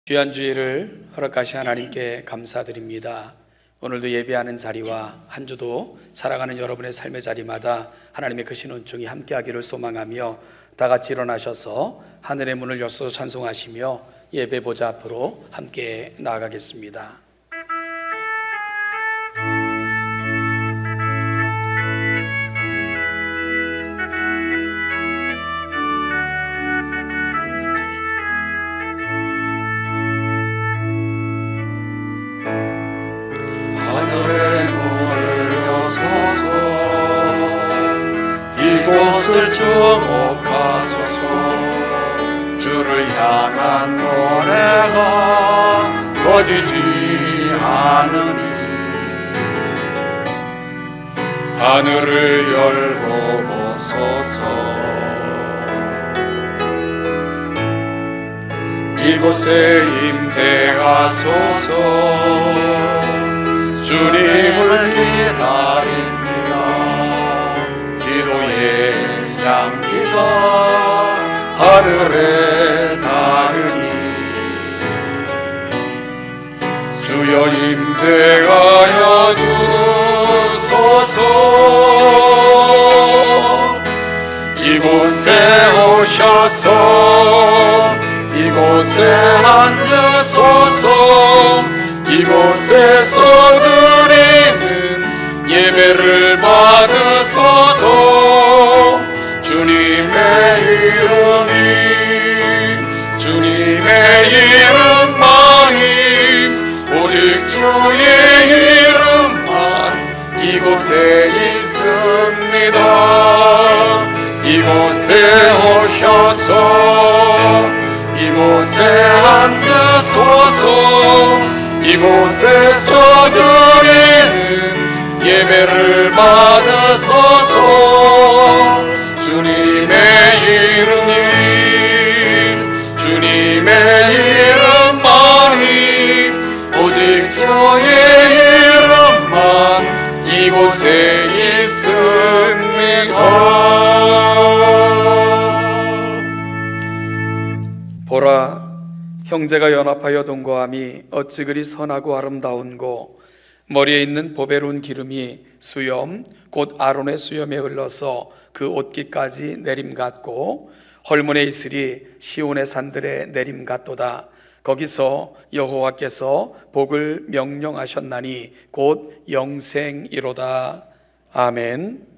귀한 주일을 허락하신 하나님께 감사드립니다. 오늘도 예배하는 자리와 한 주도 살아가는 여러분의 삶의 자리마다 하나님의 크신 은총이 함께하기를 소망하며 다 같이 일어나셔서 하늘의 문을 여서 찬송하시며 예배 보좌 앞으로 함께 나아가겠습니다. 하늘의 문을 여소서, 이곳을 주목하소서. 주를 향한 노래가 꺼지지 않으니 하늘을 열고 보소서. 이곳에 임재하소서. 주님을 기다립니다. 기도의 향기가 하늘에 닿으니 주여 임재하여 주소서. 이곳에 오셔서 이곳에 앉으소서. 이곳에서 드리는 예배를 받으소서. 주님의 주님의 이름만이, 오직 주의 이름만 이곳에 있습니다. 이곳에 오셔서 이곳에 앉으소서. 이곳에서 드리는 예배를 받으소서. 주님의 이름만이, 오직 주의 이름만 이곳에 있습니다. 보라, 형제가 연합하여 동거함이 어찌 그리 선하고 아름다운고, 머리에 있는 보배로운 기름이 수염 곧 아론의 수염에 흘러서 그 옷깃까지 내림 같고, 헐문에 있으리 시온의 산들의 내림 같도다. 거기서 여호와께서 복을 명령하셨나니 곧 영생이로다. 아멘.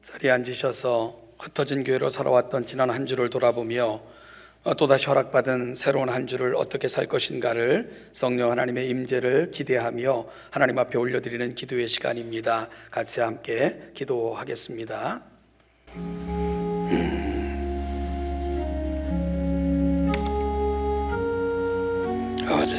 자리에 앉으셔서 흩어진 교회로 살아왔던 지난 한 주를 돌아보며 또다시 허락받은 새로운 한 주를 어떻게 살 것인가를 성령 하나님의 임재를 기대하며 하나님 앞에 올려드리는 기도의 시간입니다. 같이 함께 기도하겠습니다. 아버지,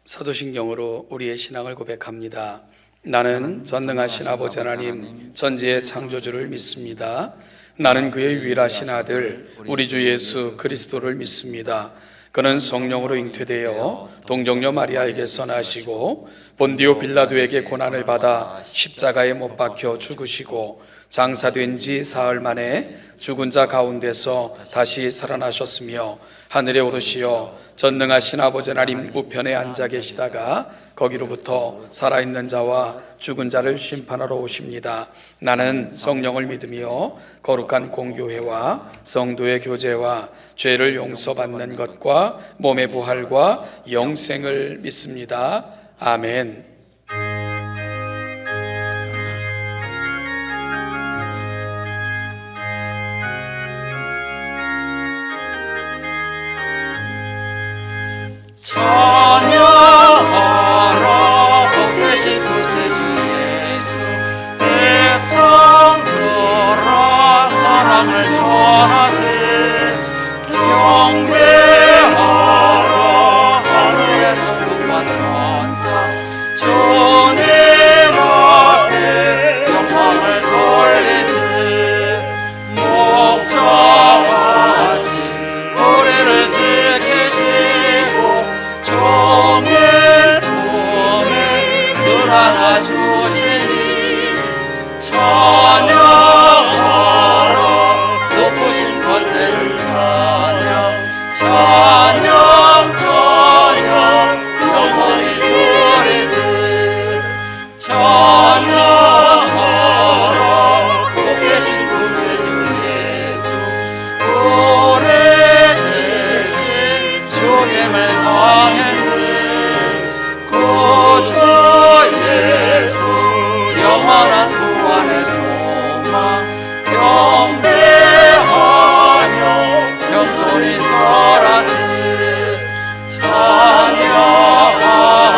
사도신경으로 우리의 신앙을 고백합니다. 나는 전능하신 아버지 하나님 전지의 창조주를 믿습니다. 나는 그의 유일하신 아들 우리 주 예수 그리스도를 믿습니다. 그는 성령으로 잉태되어 동정녀 마리아에게서 나시고 본디오 빌라도에게 고난을 받아 십자가에 못 박혀 죽으시고 장사된 지 사흘 만에 죽은 자 가운데서 다시 살아나셨으며 하늘에 오르시어 전능하신 아버지 하나님 우편에 앉아 계시다가 거기로부터 살아있는 자와 죽은 자를 심판하러 오십니다. 나는 성령을 믿으며 거룩한 공교회와 성도의 교제와 죄를 용서받는 것과 몸의 부활과 영생을 믿습니다. 아멘. 찬양하라 복되신 구세주 예수 백성들아 사랑을 전하세 경배하라 하늘의 천국과 천사 주님 앞에 영광을 돌리세 목자하신 우리를 지키시고 종의 품에 늘 안아주시니 찬양하라 높으신 권세를 찬양 찬양 찬양 영원히 누리세 찬양하라 복되신 구세주 예수 우리 대신 죽임을 당했네 구주 예수 영원한 구원의 소망 경배하며 영손이 절하세 찬양하라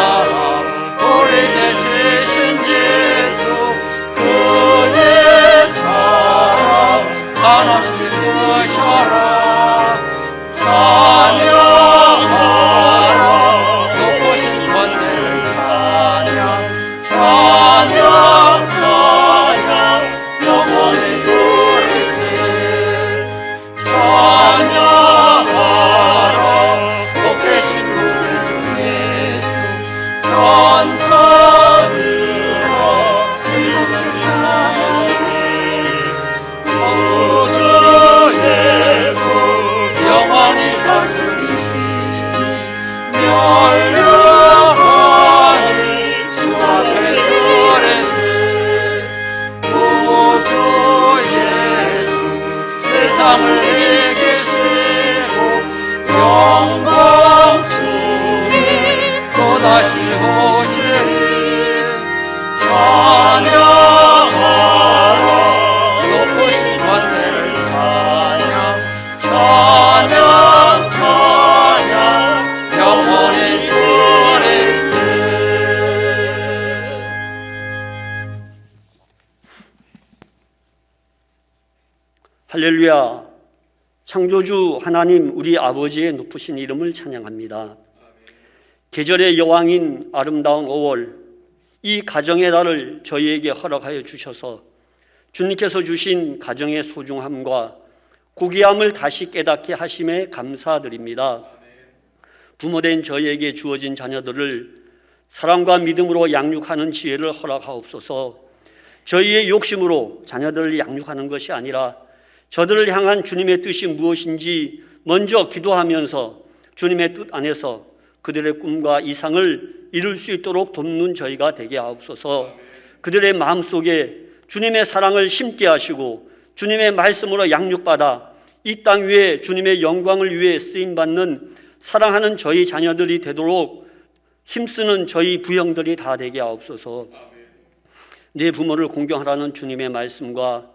우리 죄 지신 예수 그의 사랑 한없이 크셔라 찬양하라 높으신 권세를 찬양 찬양 찬양 영원히 누리세 찬양하라 복되신 구세주 예수 천사들아 즐겁게 찬양해 구주 예수 영원히 다스리시니 멸류관을 주 앞에 드리세 구주 예수 세상을 이기시고 영광 중에 또다시 오시리 찬양하라 높으신 권세를 찬양 찬양 찬양 영원히 누리세 할렐루야. 창조주 하나님 우리 아버지의 높으신 이름을 찬양합니다. 계절의 여왕인 아름다운 5월 이 가정의 달을 저희에게 허락하여 주셔서 주님께서 주신 가정의 소중함과 고귀함을 다시 깨닫게 하심에 감사드립니다. 부모된 저희에게 주어진 자녀들을 사랑과 믿음으로 양육하는 지혜를 허락하옵소서. 저희의 욕심으로 자녀들을 양육하는 것이 아니라 저들을 향한 주님의 뜻이 무엇인지 먼저 기도하면서 주님의 뜻 안에서 그들의 꿈과 이상을 이룰 수 있도록 돕는 저희가 되게 하옵소서. 그들의 마음속에 주님의 사랑을 심게 하시고 주님의 말씀으로 양육받아 이 땅 위에 주님의 영광을 위해 쓰임받는 사랑하는 저희 자녀들이 되도록 힘쓰는 저희 부형들이 다 되게 하옵소서. 내 부모를 공경하라는 주님의 말씀과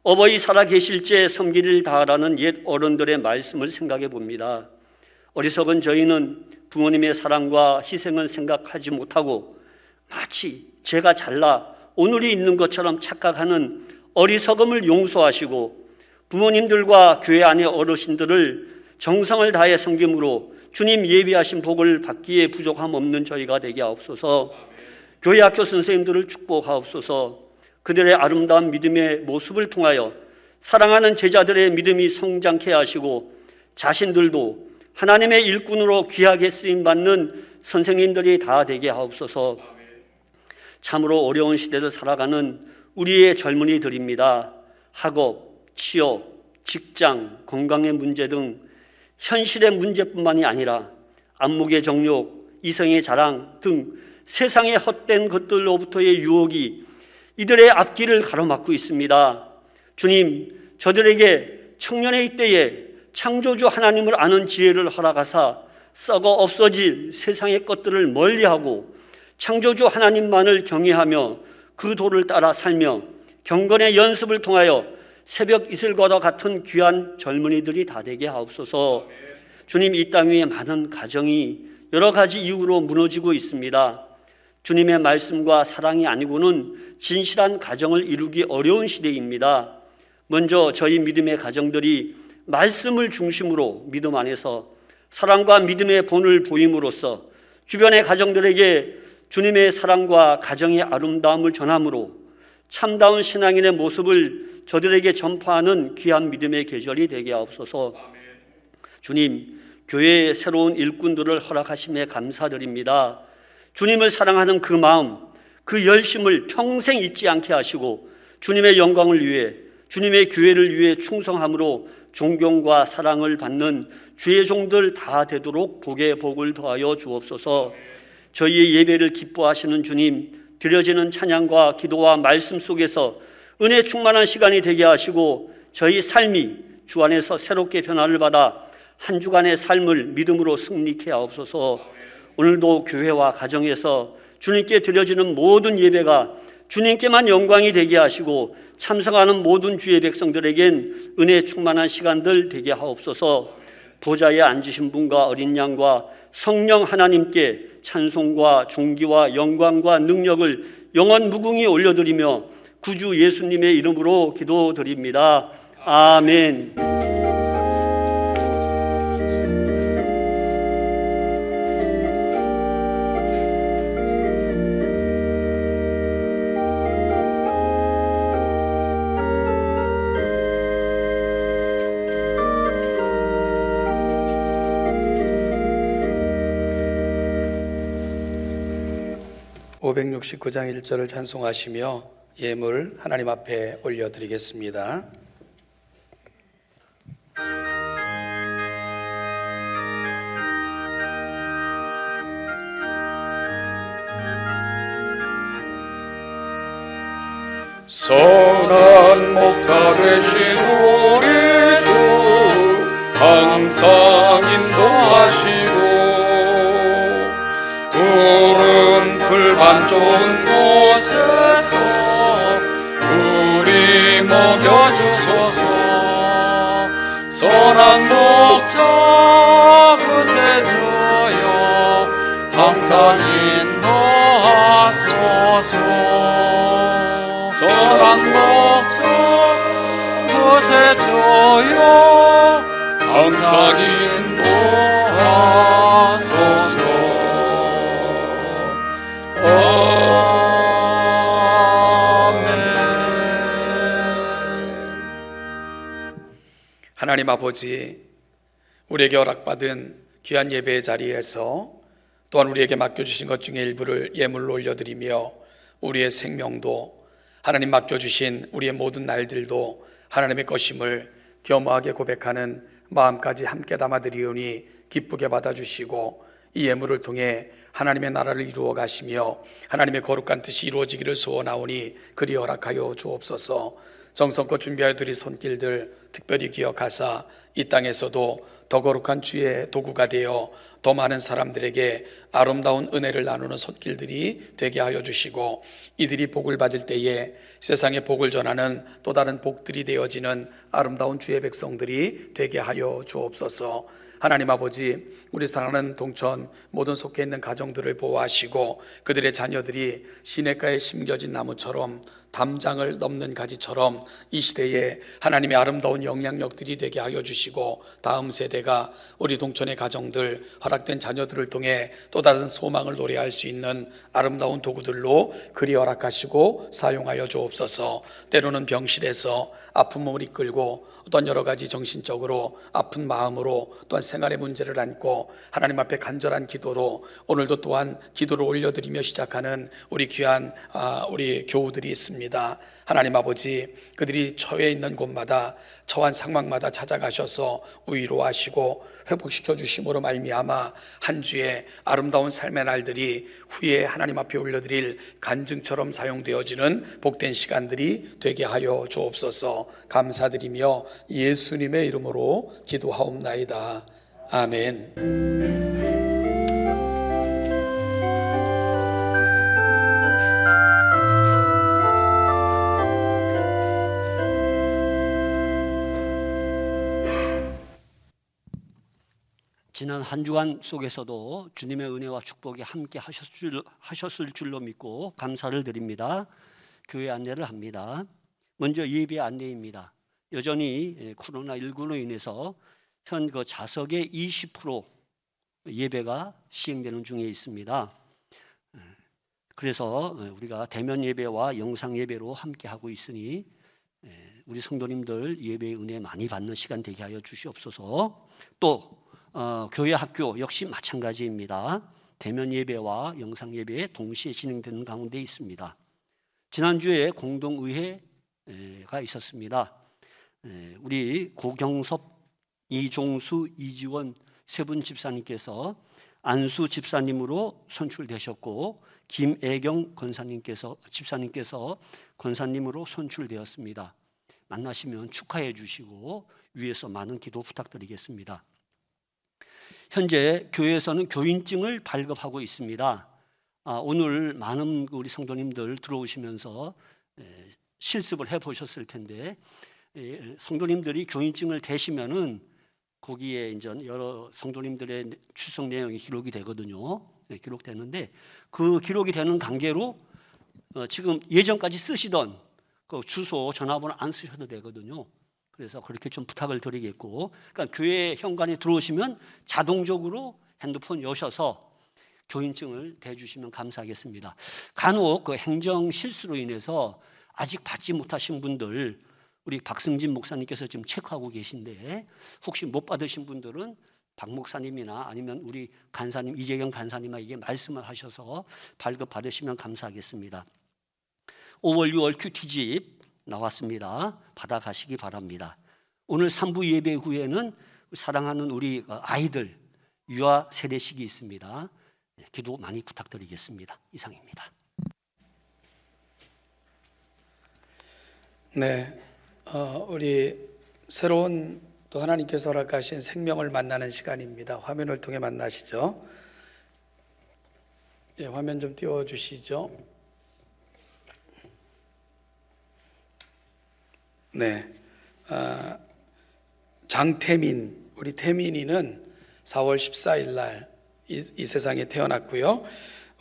어버이 살아계실째 섬기를 다하라는 옛 어른들의 말씀을 생각해 봅니다. 어리석은 저희는 부모님의 사랑과 희생은 생각하지 못하고 마치 제가 잘나 오늘이 있는 것처럼 착각하는 어리석음을 용서하시고 부모님들과 교회 안의 어르신들을 정성을 다해 섬김으로 주님 예비하신 복을 받기에 부족함 없는 저희가 되게 하옵소서. 교회 학교 선생님들을 축복하옵소서. 그들의 아름다운 믿음의 모습을 통하여 사랑하는 제자들의 믿음이 성장케 하시고 자신들도 하나님의 일꾼으로 귀하게 쓰임받는 선생님들이 다 되게 하옵소서. 참으로 어려운 시대를 살아가는 우리의 젊은이들입니다. 학업, 취업, 직장, 건강의 문제 등 현실의 문제뿐만이 아니라 안목의 정욕, 이성의 자랑 등 세상의 헛된 것들로부터의 유혹이 이들의 앞길을 가로막고 있습니다. 주님, 저들에게 청년의 이때에 창조주 하나님을 아는 지혜를 허락하사 썩어 없어질 세상의 것들을 멀리하고 창조주 하나님만을 경외하며 그 도를 따라 살며 경건의 연습을 통하여 새벽 이슬과도 같은 귀한 젊은이들이 다 되게 하옵소서. 주님, 이 땅 위에 많은 가정이 여러 가지 이유로 무너지고 있습니다. 주님의 말씀과 사랑이 아니고는 진실한 가정을 이루기 어려운 시대입니다. 먼저 저희 믿음의 가정들이 말씀을 중심으로 믿음 안에서 사랑과 믿음의 본을 보임으로써 주변의 가정들에게 주님의 사랑과 가정의 아름다움을 전함으로 참다운 신앙인의 모습을 저들에게 전파하는 귀한 믿음의 계절이 되게 하옵소서. 주님, 교회의 새로운 일꾼들을 허락하심에 감사드립니다. 주님을 사랑하는 그 마음, 그 열심을 평생 잊지 않게 하시고 주님의 영광을 위해, 주님의 교회를 위해 충성함으로 존경과 사랑을 받는 주의 종들 다 되도록 복에 복을 더하여 주옵소서. 저희의 예배를 기뻐하시는 주님, 드려지는 찬양과 기도와 말씀 속에서 은혜 충만한 시간이 되게 하시고 저희 삶이 주 안에서 새롭게 변화를 받아 한 주간의 삶을 믿음으로 승리케 하옵소서. 오늘도 교회와 가정에서 주님께 드려지는 모든 예배가 주님께만 영광이 되게 하시고 참석하는 모든 주의 백성들에겐 은혜 충만한 시간들 되게 하옵소서. 보좌에 앉으신 분과 어린 양과 성령 하나님께 찬송과 존귀와 영광과 능력을 영원 무궁히 올려드리며 구주 예수님의 이름으로 기도드립니다. 아멘. (569장) 1절을 찬송하시며 예물 하나님 앞에 올려드리겠습니다. 선한 목자 되신 우리 주 항상 인도하시고 푸른 풀밭 좋은 곳에서 우리 먹여주소서. 선한 목자 구세주여 항상 인도하소서. 선한 목자 구세주여 항상 인도하소서. 하나님 아버지, 우리에게 허락받은 귀한 예배의 자리에서 또한 우리에게 맡겨주신 것 중에 일부를 예물로 올려드리며 우리의 생명도 하나님 맡겨주신 우리의 모든 날들도 하나님의 것임을 겸허하게 고백하는 마음까지 함께 담아드리오니 기쁘게 받아주시고 이 예물을 통해 하나님의 나라를 이루어 가시며 하나님의 거룩한 뜻이 이루어지기를 소원하오니 그리 허락하여 주옵소서. 정성껏 준비하여 드릴 손길들 특별히 기억하사 이 땅에서도 더 거룩한 주의 도구가 되어 더 많은 사람들에게 아름다운 은혜를 나누는 손길들이 되게 하여 주시고 이들이 복을 받을 때에 세상에 복을 전하는 또 다른 복들이 되어지는 아름다운 주의 백성들이 되게 하여 주옵소서. 하나님 아버지, 우리 사랑하는 동천 모든 속해 있는 가정들을 보호하시고 그들의 자녀들이 시냇가에 심겨진 나무처럼 담장을 넘는 가지처럼 이 시대에 하나님의 아름다운 영향력들이 되게 하여 주시고, 다음 세대가 우리 동천의 가정들, 허락된 자녀들을 통해 또 다른 소망을 노래할 수 있는 아름다운 도구들로 그리 허락하시고 사용하여 주옵소서. 때로는 병실에서 아픈 몸을 이끌고, 어떤 여러 가지 정신적으로 아픈 마음으로, 또한 생활의 문제를 안고 하나님 앞에 간절한 기도로 오늘도 또한 기도를 올려드리며 시작하는 우리 귀한 우리 교우들이 있습니다. 하나님 아버지, 그들이 처해 있는 곳마다, 처한 상황마다 찾아가셔서 위로하시고 회복시켜 주심으로 말미암아 한 주의 아름다운 삶의 날들이 후에 하나님 앞에 올려드릴 간증처럼 사용되어지는 복된 시간들이 되게 하여 주옵소서. 감사드리며 예수님의 이름으로 기도하옵나이다. 아멘. 지난 한 주간 속에서도 주님의 은혜와 축복이 함께 하셨을 줄로 믿고 감사를 드립니다. 교회 안내를 합니다. 먼저 예배 안내입니다. 여전히 코로나19로 인해서 현 그 좌석의 20% 예배가 시행되는 중에 있습니다. 그래서 우리가 대면 예배와 영상 예배로 함께 하고 있으니 우리 성도님들 예배의 은혜 많이 받는 시간 되게 하여 주시옵소서. 또 교회 학교 역시 마찬가지입니다. 대면 예배와 영상 예배 동시에 진행되는 가운데 있습니다. 지난주에 공동의회가 있었습니다. 우리 고경섭, 이종수, 이지원 세 분 집사님께서 안수 집사님으로 선출되셨고, 김애경 집사님께서 권사님으로 선출되었습니다. 만나시면 축하해 주시고 위에서 많은 기도 부탁드리겠습니다. 현재 교회에서는 교인증을 발급하고 있습니다. 오늘 많은 우리 성도님들 들어오시면서 실습을 해보셨을 텐데, 성도님들이 교인증을 대시면은 거기에 이제 여러 성도님들의 출석 내용이 기록이 되거든요. 기록되는데 그 기록이 되는 관계로 지금 예전까지 쓰시던 그 주소, 전화번호 안 쓰셔도 되거든요. 그래서 그렇게 좀 부탁을 드리겠고, 그러니까 교회 현관에 들어오시면 자동적으로 핸드폰 여셔서 교인증을 대주시면 감사하겠습니다. 간혹 그 행정 실수로 인해서 아직 받지 못하신 분들, 우리 박승진 목사님께서 지금 체크하고 계신데, 혹시 못 받으신 분들은 박 목사님이나 아니면 우리 간사님 이재경 간사님에게 말씀을 하셔서 발급 받으시면 감사하겠습니다. 5월 6월 큐티집 나왔습니다. 받아가시기 바랍니다. 오늘 3부 예배 후에는 사랑하는 우리 아이들 유아 세례식이 있습니다. 기도 많이 부탁드리겠습니다. 이상입니다. 네, 우리 새로운 또 하나님께서 허락하신 생명을 만나는 시간입니다. 화면을 통해 만나시죠. 예, 화면 좀 띄워주시죠. 네, 장태민, 우리 태민이는 4월 14일 날 이 세상에 태어났고요.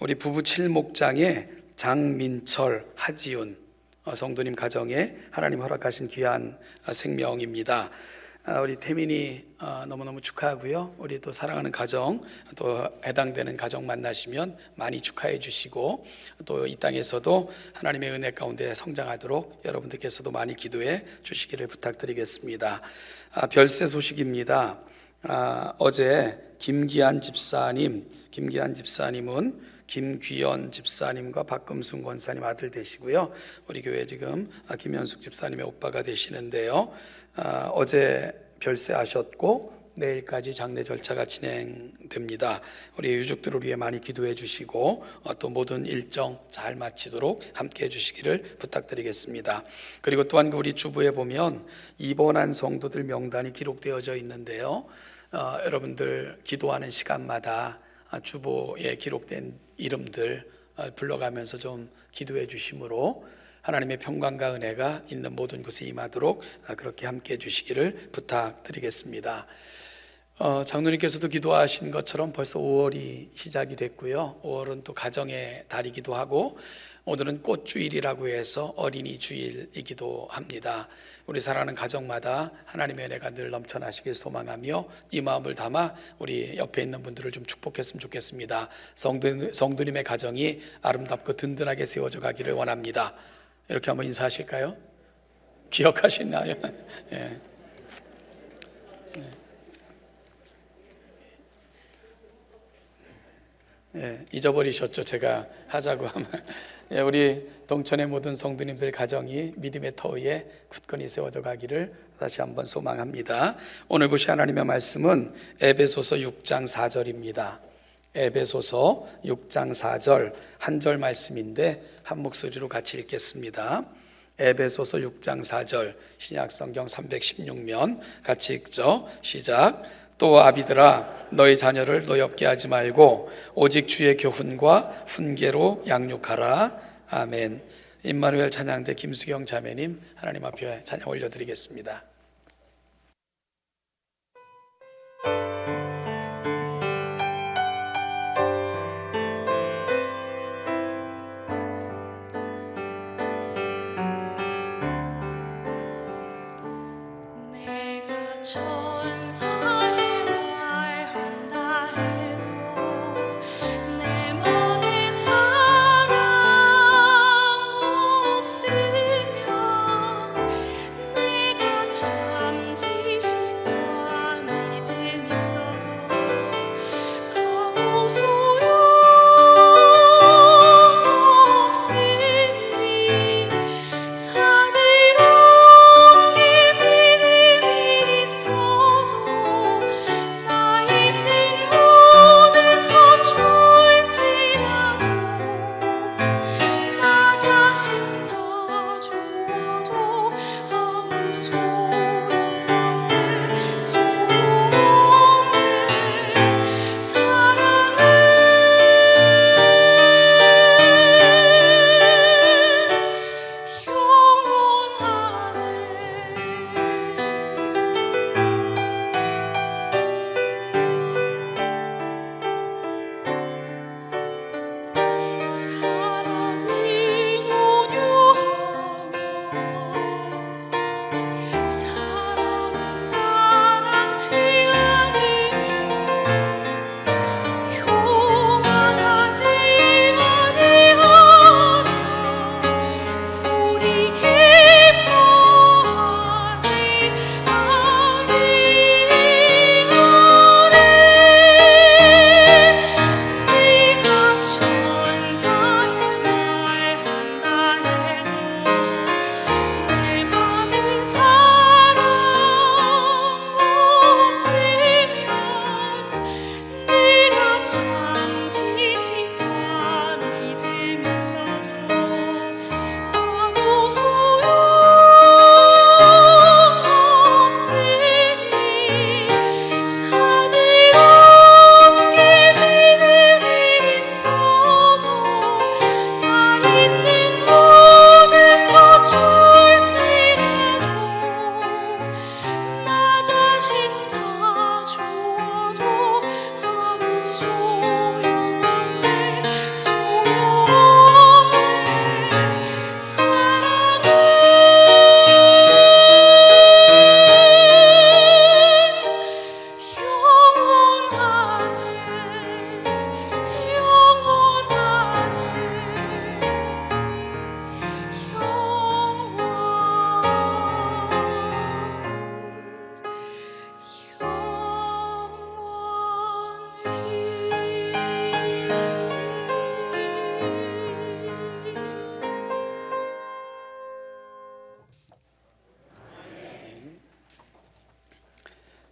우리 부부 칠목장의 장민철, 하지훈 성도님 가정에 하나님 허락하신 귀한 생명입니다. 우리 태민이 너무너무 축하하고요. 우리 또 사랑하는 가정, 또 해당되는 가정 만나시면 많이 축하해 주시고, 또 이 땅에서도 하나님의 은혜 가운데 성장하도록 여러분들께서도 많이 기도해 주시기를 부탁드리겠습니다. 별세 소식입니다. 어제 김기한 집사님은 김귀연 집사님과 박금순 권사님 아들 되시고요. 우리 교회 지금 김현숙 집사님의 오빠가 되시는데요. 어제 별세하셨고 내일까지 장례 절차가 진행됩니다. 우리 유족들을 위해 많이 기도해 주시고 또 모든 일정 잘 마치도록 함께 해 주시기를 부탁드리겠습니다. 그리고 또한 우리 주부에 보면 입원한 성도들 명단이 기록되어져 있는데요. 여러분들 기도하는 시간마다 주보에 기록된 이름들 불러가면서 좀 기도해 주심으로 하나님의 평강과 은혜가 있는 모든 곳에 임하도록 그렇게 함께 해 주시기를 부탁드리겠습니다. 장로님께서도 기도하신 것처럼 벌써 5월이 시작이 됐고요. 5월은 또 가정의 달이기도 하고 오늘은 꽃주일이라고 해서 어린이 주일이기도 합니다. 우리 사랑하는 가정마다 하나님의 은혜가 늘 넘쳐나시길 소망하며 이 마음을 담아 우리 옆에 있는 분들을 좀 축복했으면 좋겠습니다. 성도님의 가정이 아름답고 든든하게 세워져 가기를 원합니다. 이렇게 한번 인사하실까요? 기억하시나요? 예. 예, 잊어버리셨죠? 제가 하자고 하면. 예, 우리 동천의 모든 성도님들 가정이 믿음의 터 위에 굳건히 세워져 가기를 다시 한번 소망합니다. 오늘 보실 하나님의 말씀은 에베소서 6장 4절입니다. 에베소서 6장 4절 한 절 말씀인데 한 목소리로 같이 읽겠습니다. 에베소서 6장 4절 신약성경 316면 같이 읽죠. 시작. 또 아비들아 너희 자녀를 노엽게 하지 말고 오직 주의 교훈과 훈계로 양육하라. 아멘. 임마누엘 찬양대 김수경 자매님 하나님 앞에 찬양 올려드리겠습니다. 내가 천사의 말한다 해도 내 맘에 사랑 없으면 내가 참 지식과 믿음 있어도 아무 소용 없으니 산으로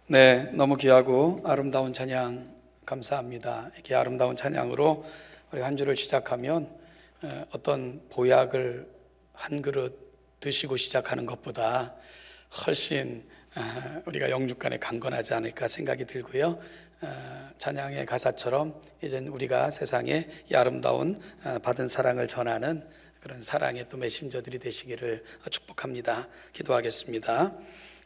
네, 너무 귀하고 아름다운 찬양 감사합니다. 이렇게 아름다운 찬양으로 우리 한 주를 시작하면 어떤 보약을 한 그릇 드시고 시작하는 것보다 훨씬 우리가 영육간에 강건하지 않을까 생각이 들고요. 찬양의 가사처럼 이젠 우리가 세상에 이 아름다운 받은 사랑을 전하는 그런 사랑의 또 메신저들이 되시기를 축복합니다. 기도하겠습니다.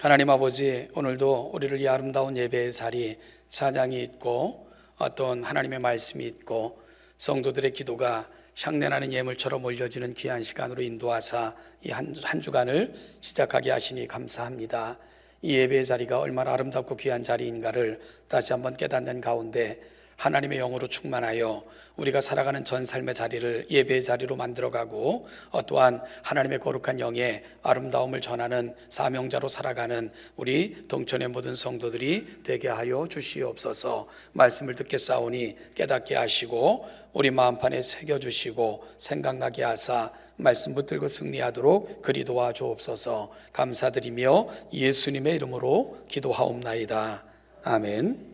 하나님 아버지, 오늘도 우리를 이 아름다운 예배의 자리, 찬양이 있고 어떤 하나님의 말씀이 있고 성도들의 기도가 향내나는 예물처럼 올려지는 귀한 시간으로 인도하사 이 한 주간을 시작하게 하시니 감사합니다. 이 예배의 자리가 얼마나 아름답고 귀한 자리인가를 다시 한번 깨닫는 가운데 하나님의 영으로 충만하여 우리가 살아가는 전 삶의 자리를 예배의 자리로 만들어가고 또한 하나님의 거룩한 영의 아름다움을 전하는 사명자로 살아가는 우리 동천의 모든 성도들이 되게 하여 주시옵소서. 말씀을 듣겠사오니 깨닫게 하시고 우리 마음판에 새겨주시고 생각나게 하사 말씀 붙들고 승리하도록 그리 도와주옵소서. 감사드리며 예수님의 이름으로 기도하옵나이다. 아멘.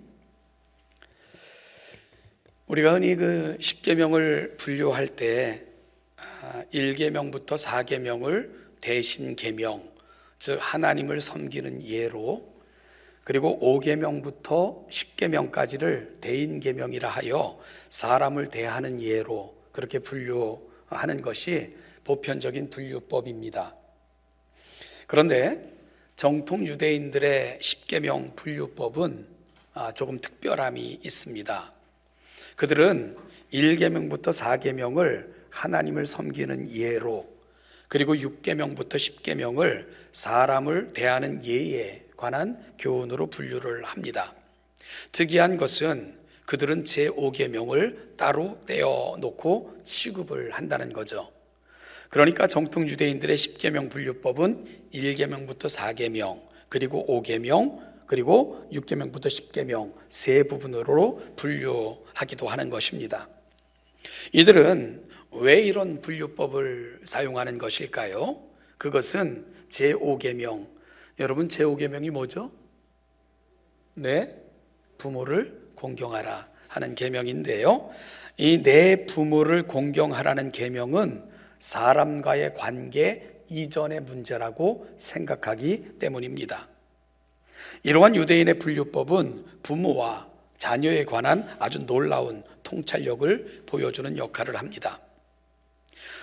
우리가 흔히 그 10계명을 분류할 때 1계명부터 4계명을 대신 계명, 즉 하나님을 섬기는 예로, 그리고 5계명부터 10계명까지를 대인 계명이라 하여 사람을 대하는 예로 그렇게 분류하는 것이 보편적인 분류법입니다. 그런데 정통 유대인들의 10계명 분류법은 조금 특별함이 있습니다. 그들은 1계명부터 4계명을 하나님을 섬기는 예로, 그리고 6계명부터 10계명을 사람을 대하는 예에 관한 교훈으로 분류를 합니다. 특이한 것은 그들은 제5계명을 따로 떼어놓고 취급을 한다는 거죠. 그러니까 정통 유대인들의 10계명 분류법은 1계명부터 4계명, 그리고 5계명, 그리고 6계명부터 10계명 세 부분으로 분류하기도 하는 것입니다. 이들은 왜 이런 분류법을 사용하는 것일까요? 그것은 제5계명, 여러분 제5계명이 뭐죠? 네, 부모를 공경하라 하는 계명인데요. 이 내 부모를 공경하라는 계명은 사람과의 관계 이전의 문제라고 생각하기 때문입니다. 이러한 유대인의 분류법은 부모와 자녀에 관한 아주 놀라운 통찰력을 보여주는 역할을 합니다.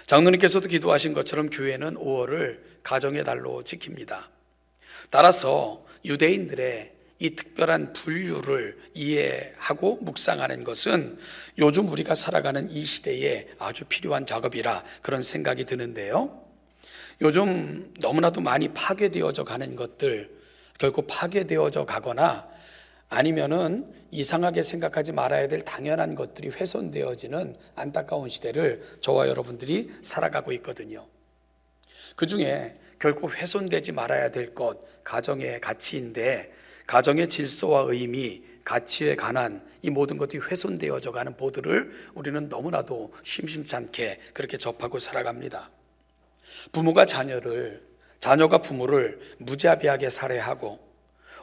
장로님께서도 기도하신 것처럼 교회는 5월을 가정의 달로 지킵니다. 따라서 유대인들의 이 특별한 분류를 이해하고 묵상하는 것은 요즘 우리가 살아가는 이 시대에 아주 필요한 작업이라 그런 생각이 드는데요. 요즘 너무나도 많이 파괴되어져 가는 것들, 결코 파괴되어져 가거나 아니면은 이상하게 생각하지 말아야 될 당연한 것들이 훼손되어지는 안타까운 시대를 저와 여러분들이 살아가고 있거든요. 그 중에 결코 훼손되지 말아야 될 것, 가정의 가치인데 가정의 질서와 의미, 가치에 관한 이 모든 것들이 훼손되어져 가는 보도를 우리는 너무나도 심심치 않게 그렇게 접하고 살아갑니다. 부모가 자녀가 부모를 무자비하게 살해하고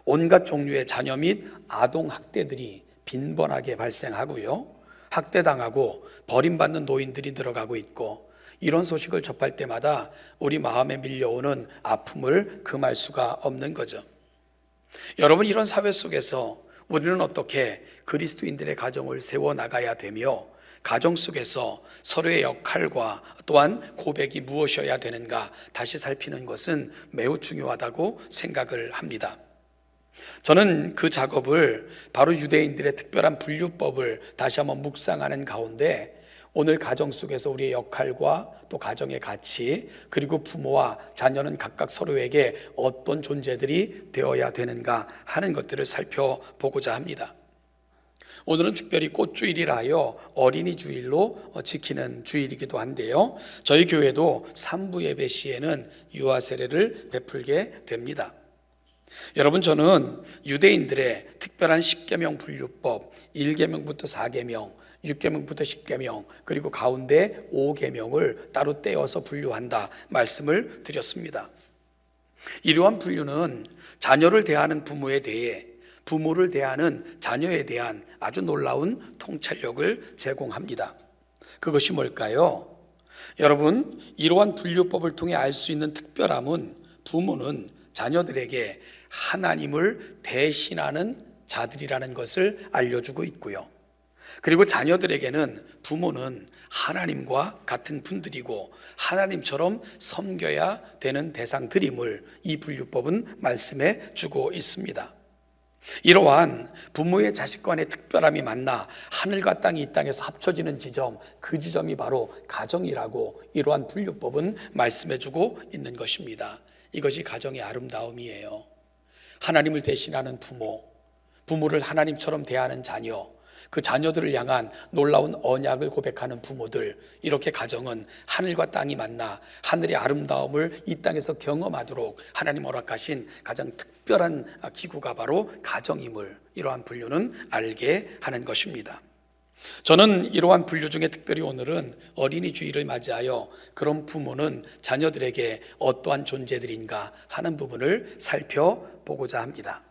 온갖 종류의 자녀 및 아동 학대들이 빈번하게 발생하고요. 학대당하고 버림받는 노인들이 늘어가고 있고, 이런 소식을 접할 때마다 우리 마음에 밀려오는 아픔을 금할 수가 없는 거죠. 여러분, 이런 사회 속에서 우리는 어떻게 그리스도인들의 가정을 세워나가야 되며 가정 속에서 서로의 역할과 또한 고백이 무엇이어야 되는가 다시 살피는 것은 매우 중요하다고 생각을 합니다. 저는 그 작업을 바로 유대인들의 특별한 분류법을 다시 한번 묵상하는 가운데 오늘 가정 속에서 우리의 역할과 또 가정의 가치, 그리고 부모와 자녀는 각각 서로에게 어떤 존재들이 되어야 되는가 하는 것들을 살펴보고자 합니다. 오늘은 특별히 꽃주일이라 하여 어린이 주일로 지키는 주일이기도 한데요, 저희 교회도 3부 예배 시에는 유아 세례를 베풀게 됩니다. 여러분, 저는 유대인들의 특별한 10계명 분류법, 1계명부터 4계명, 6계명부터 10계명, 그리고 가운데 5계명을 따로 떼어서 분류한다 말씀을 드렸습니다. 이러한 분류는 자녀를 대하는 부모에 대해 부모를 대하는 자녀에 대한 아주 놀라운 통찰력을 제공합니다. 그것이 뭘까요? 여러분, 이러한 분류법을 통해 알 수 있는 특별함은 부모는 자녀들에게 하나님을 대신하는 자들이라는 것을 알려주고 있고요. 그리고 자녀들에게는 부모는 하나님과 같은 분들이고 하나님처럼 섬겨야 되는 대상들임을 이 분류법은 말씀해 주고 있습니다. 이러한 부모의 자식 간의 특별함이 만나 하늘과 땅이 이 땅에서 합쳐지는 지점, 그 지점이 바로 가정이라고 이러한 분류법은 말씀해 주고 있는 것입니다. 이것이 가정의 아름다움이에요. 하나님을 대신하는 부모, 부모를 하나님처럼 대하는 자녀, 그 자녀들을 향한 놀라운 언약을 고백하는 부모들, 이렇게 가정은 하늘과 땅이 만나 하늘의 아름다움을 이 땅에서 경험하도록 하나님 허락하신 가장 특별한 기구가 바로 가정임을 이러한 분류는 알게 하는 것입니다. 저는 이러한 분류 중에 특별히 오늘은 어린이 주일을 맞이하여 그런 부모는 자녀들에게 어떠한 존재들인가 하는 부분을 살펴보고자 합니다.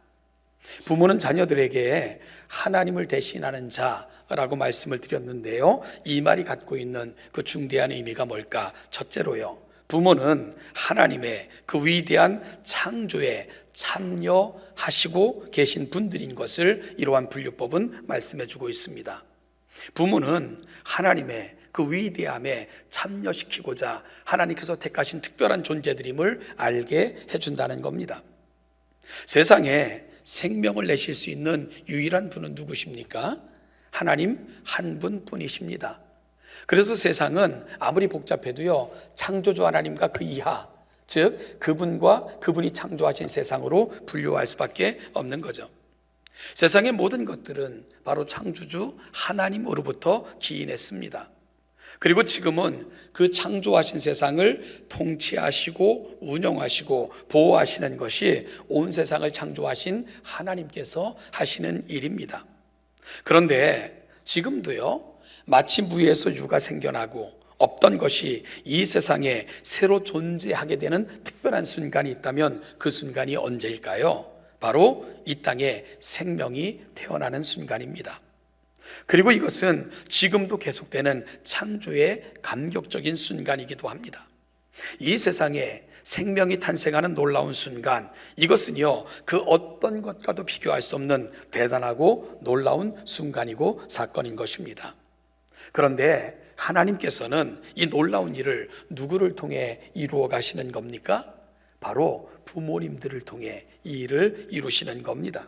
부모는 자녀들에게 하나님을 대신하는 자라고 말씀을 드렸는데요, 이 말이 갖고 있는 그 중대한 의미가 뭘까? 첫째로요, 부모는 하나님의 그 위대한 창조에 참여하시고 계신 분들인 것을 이러한 분류법은 말씀해 주고 있습니다. 부모는 하나님의 그 위대함에 참여시키고자 하나님께서 택하신 특별한 존재들임을 알게 해준다는 겁니다. 세상에 생명을 내실 수 있는 유일한 분은 누구십니까? 하나님 한 분뿐이십니다. 그래서 세상은 아무리 복잡해도요, 창조주 하나님과 그 이하, 즉 그분과 그분이 창조하신 세상으로 분류할 수밖에 없는 거죠. 세상의 모든 것들은 바로 창조주 하나님으로부터 기인했습니다. 그리고 지금은 그 창조하신 세상을 통치하시고 운영하시고 보호하시는 것이 온 세상을 창조하신 하나님께서 하시는 일입니다. 그런데 지금도요, 마치 무에서 유가 생겨나고 없던 것이 이 세상에 새로 존재하게 되는 특별한 순간이 있다면 그 순간이 언제일까요? 바로 이 땅에 생명이 태어나는 순간입니다. 그리고 이것은 지금도 계속되는 창조의 감격적인 순간이기도 합니다. 이 세상에 생명이 탄생하는 놀라운 순간, 이것은요, 그 어떤 것과도 비교할 수 없는 대단하고 놀라운 순간이고 사건인 것입니다. 그런데 하나님께서는 이 놀라운 일을 누구를 통해 이루어 가시는 겁니까? 바로 부모님들을 통해 이 일을 이루시는 겁니다.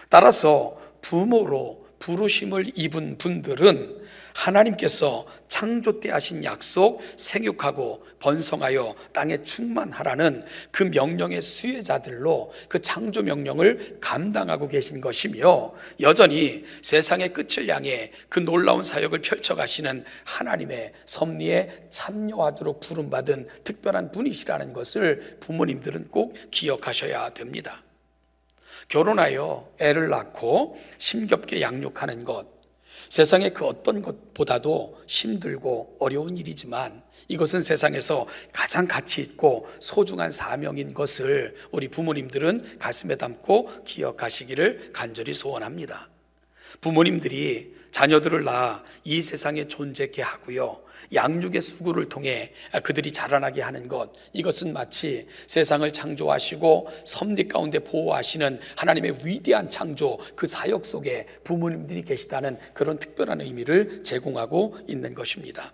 따라서 부모로 부르심을 입은 분들은 하나님께서 창조 때 하신 약속, 생육하고 번성하여 땅에 충만하라는 그 명령의 수혜자들로 그 창조 명령을 감당하고 계신 것이며, 여전히 세상의 끝을 향해 그 놀라운 사역을 펼쳐가시는 하나님의 섭리에 참여하도록 부름받은 특별한 분이시라는 것을 부모님들은 꼭 기억하셔야 됩니다. 결혼하여 애를 낳고 힘겹게 양육하는 것, 세상의 그 어떤 것보다도 힘들고 어려운 일이지만 이것은 세상에서 가장 가치 있고 소중한 사명인 것을 우리 부모님들은 가슴에 담고 기억하시기를 간절히 소원합니다. 부모님들이 자녀들을 낳아 이 세상에 존재케 하고요, 양육의 수고를 통해 그들이 자라나게 하는 것, 이것은 마치 세상을 창조하시고 섭리 가운데 보호하시는 하나님의 위대한 창조, 그 사역 속에 부모님들이 계시다는 그런 특별한 의미를 제공하고 있는 것입니다.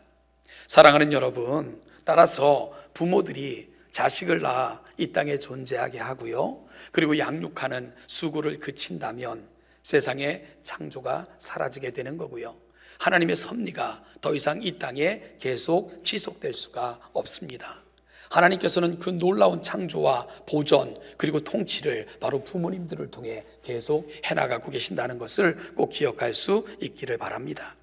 사랑하는 여러분, 따라서 부모들이 자식을 낳아 이 땅에 존재하게 하고요, 그리고 양육하는 수고를 그친다면 세상의 창조가 사라지게 되는 거고요, 하나님의 섭리가 더 이상 이 땅에 계속 지속될 수가 없습니다. 하나님께서는 그 놀라운 창조와 보존 그리고 통치를 바로 부모님들을 통해 계속 해나가고 계신다는 것을 꼭 기억할 수 있기를 바랍니다.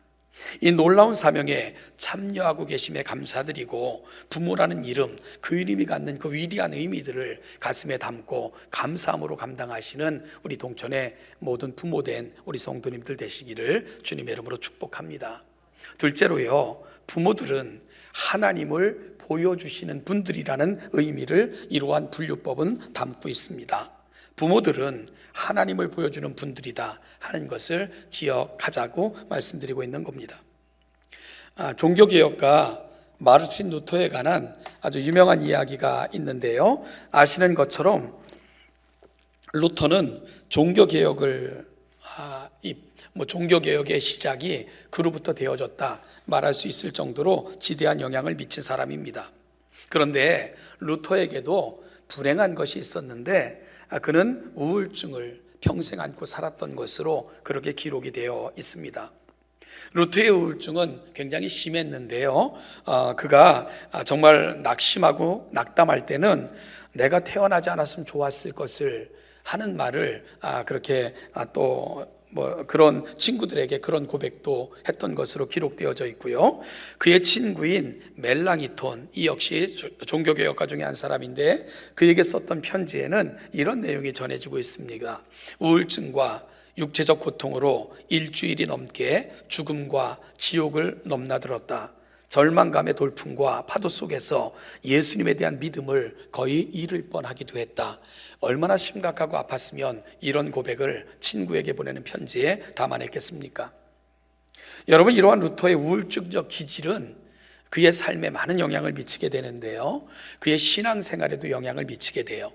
이 놀라운 사명에 참여하고 계심에 감사드리고, 부모라는 이름, 그 이름이 갖는 그 위대한 의미들을 가슴에 담고 감사함으로 감당하시는 우리 동천의 모든 부모된 우리 성도님들 되시기를 주님의 이름으로 축복합니다. 둘째로요, 부모들은 하나님을 보여주시는 분들이라는 의미를 이러한 분류법은 담고 있습니다. 부모들은 하나님을 보여주는 분들이다 하는 것을 기억하자고 말씀드리고 있는 겁니다. 종교개혁가 마르틴 루터에 관한 아주 유명한 이야기가 있는데요, 아시는 것처럼 루터는 종교개혁을 종교개혁의 시작이 그로부터 되어졌다 말할 수 있을 정도로 지대한 영향을 미친 사람입니다. 그런데 루터에게도 불행한 것이 있었는데 그는 우울증을 평생 안고 살았던 것으로 그렇게 기록이 되어 있습니다. 루터의 우울증은 굉장히 심했는데요. 그가 정말 낙심하고 낙담할 때는 내가 태어나지 않았으면 좋았을 것을 하는 말을 그렇게 그런 친구들에게 그런 고백도 했던 것으로 기록되어져 있고요. 그의 친구인 멜랑이톤, 이 역시 종교개혁가 중에 한 사람인데 그에게 썼던 편지에는 이런 내용이 전해지고 있습니다. 우울증과 육체적 고통으로 일주일이 넘게 죽음과 지옥을 넘나들었다. 절망감의 돌풍과 파도 속에서 예수님에 대한 믿음을 거의 잃을 뻔하기도 했다. 얼마나 심각하고 아팠으면 이런 고백을 친구에게 보내는 편지에 담아냈겠습니까? 여러분, 이러한 루터의 우울증적 기질은 그의 삶에 많은 영향을 미치게 되는데요, 그의 신앙생활에도 영향을 미치게 돼요.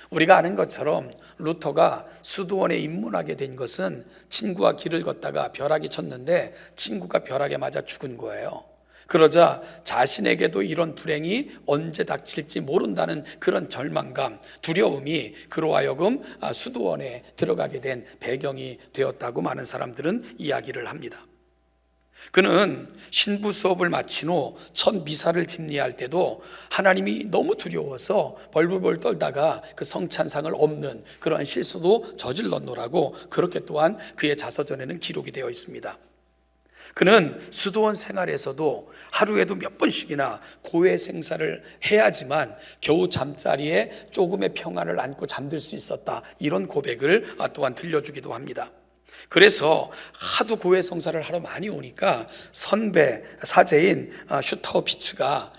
우리가 아는 것처럼 루터가 수도원에 입문하게 된 것은 친구와 길을 걷다가 벼락이 쳤는데 친구가 벼락에 맞아 죽은 거예요. 그러자 자신에게도 이런 불행이 언제 닥칠지 모른다는 그런 절망감, 두려움이 그로 하여금 수도원에 들어가게 된 배경이 되었다고 많은 사람들은 이야기를 합니다. 그는 신부 수업을 마친 후 첫 미사를 집리할 때도 하나님이 너무 두려워서 벌벌벌 떨다가 그 성찬상을 엎는 그러한 실수도 저질렀노라고 그렇게 또한 그의 자서전에는 기록이 되어 있습니다. 그는 수도원 생활에서도 하루에도 몇 번씩이나 고해 생사를 해야지만 겨우 잠자리에 조금의 평안을 안고 잠들 수 있었다, 이런 고백을 또한 들려주기도 합니다. 그래서 하도 고해 성사를 하러 많이 오니까 선배 사제인 슈타우비츠가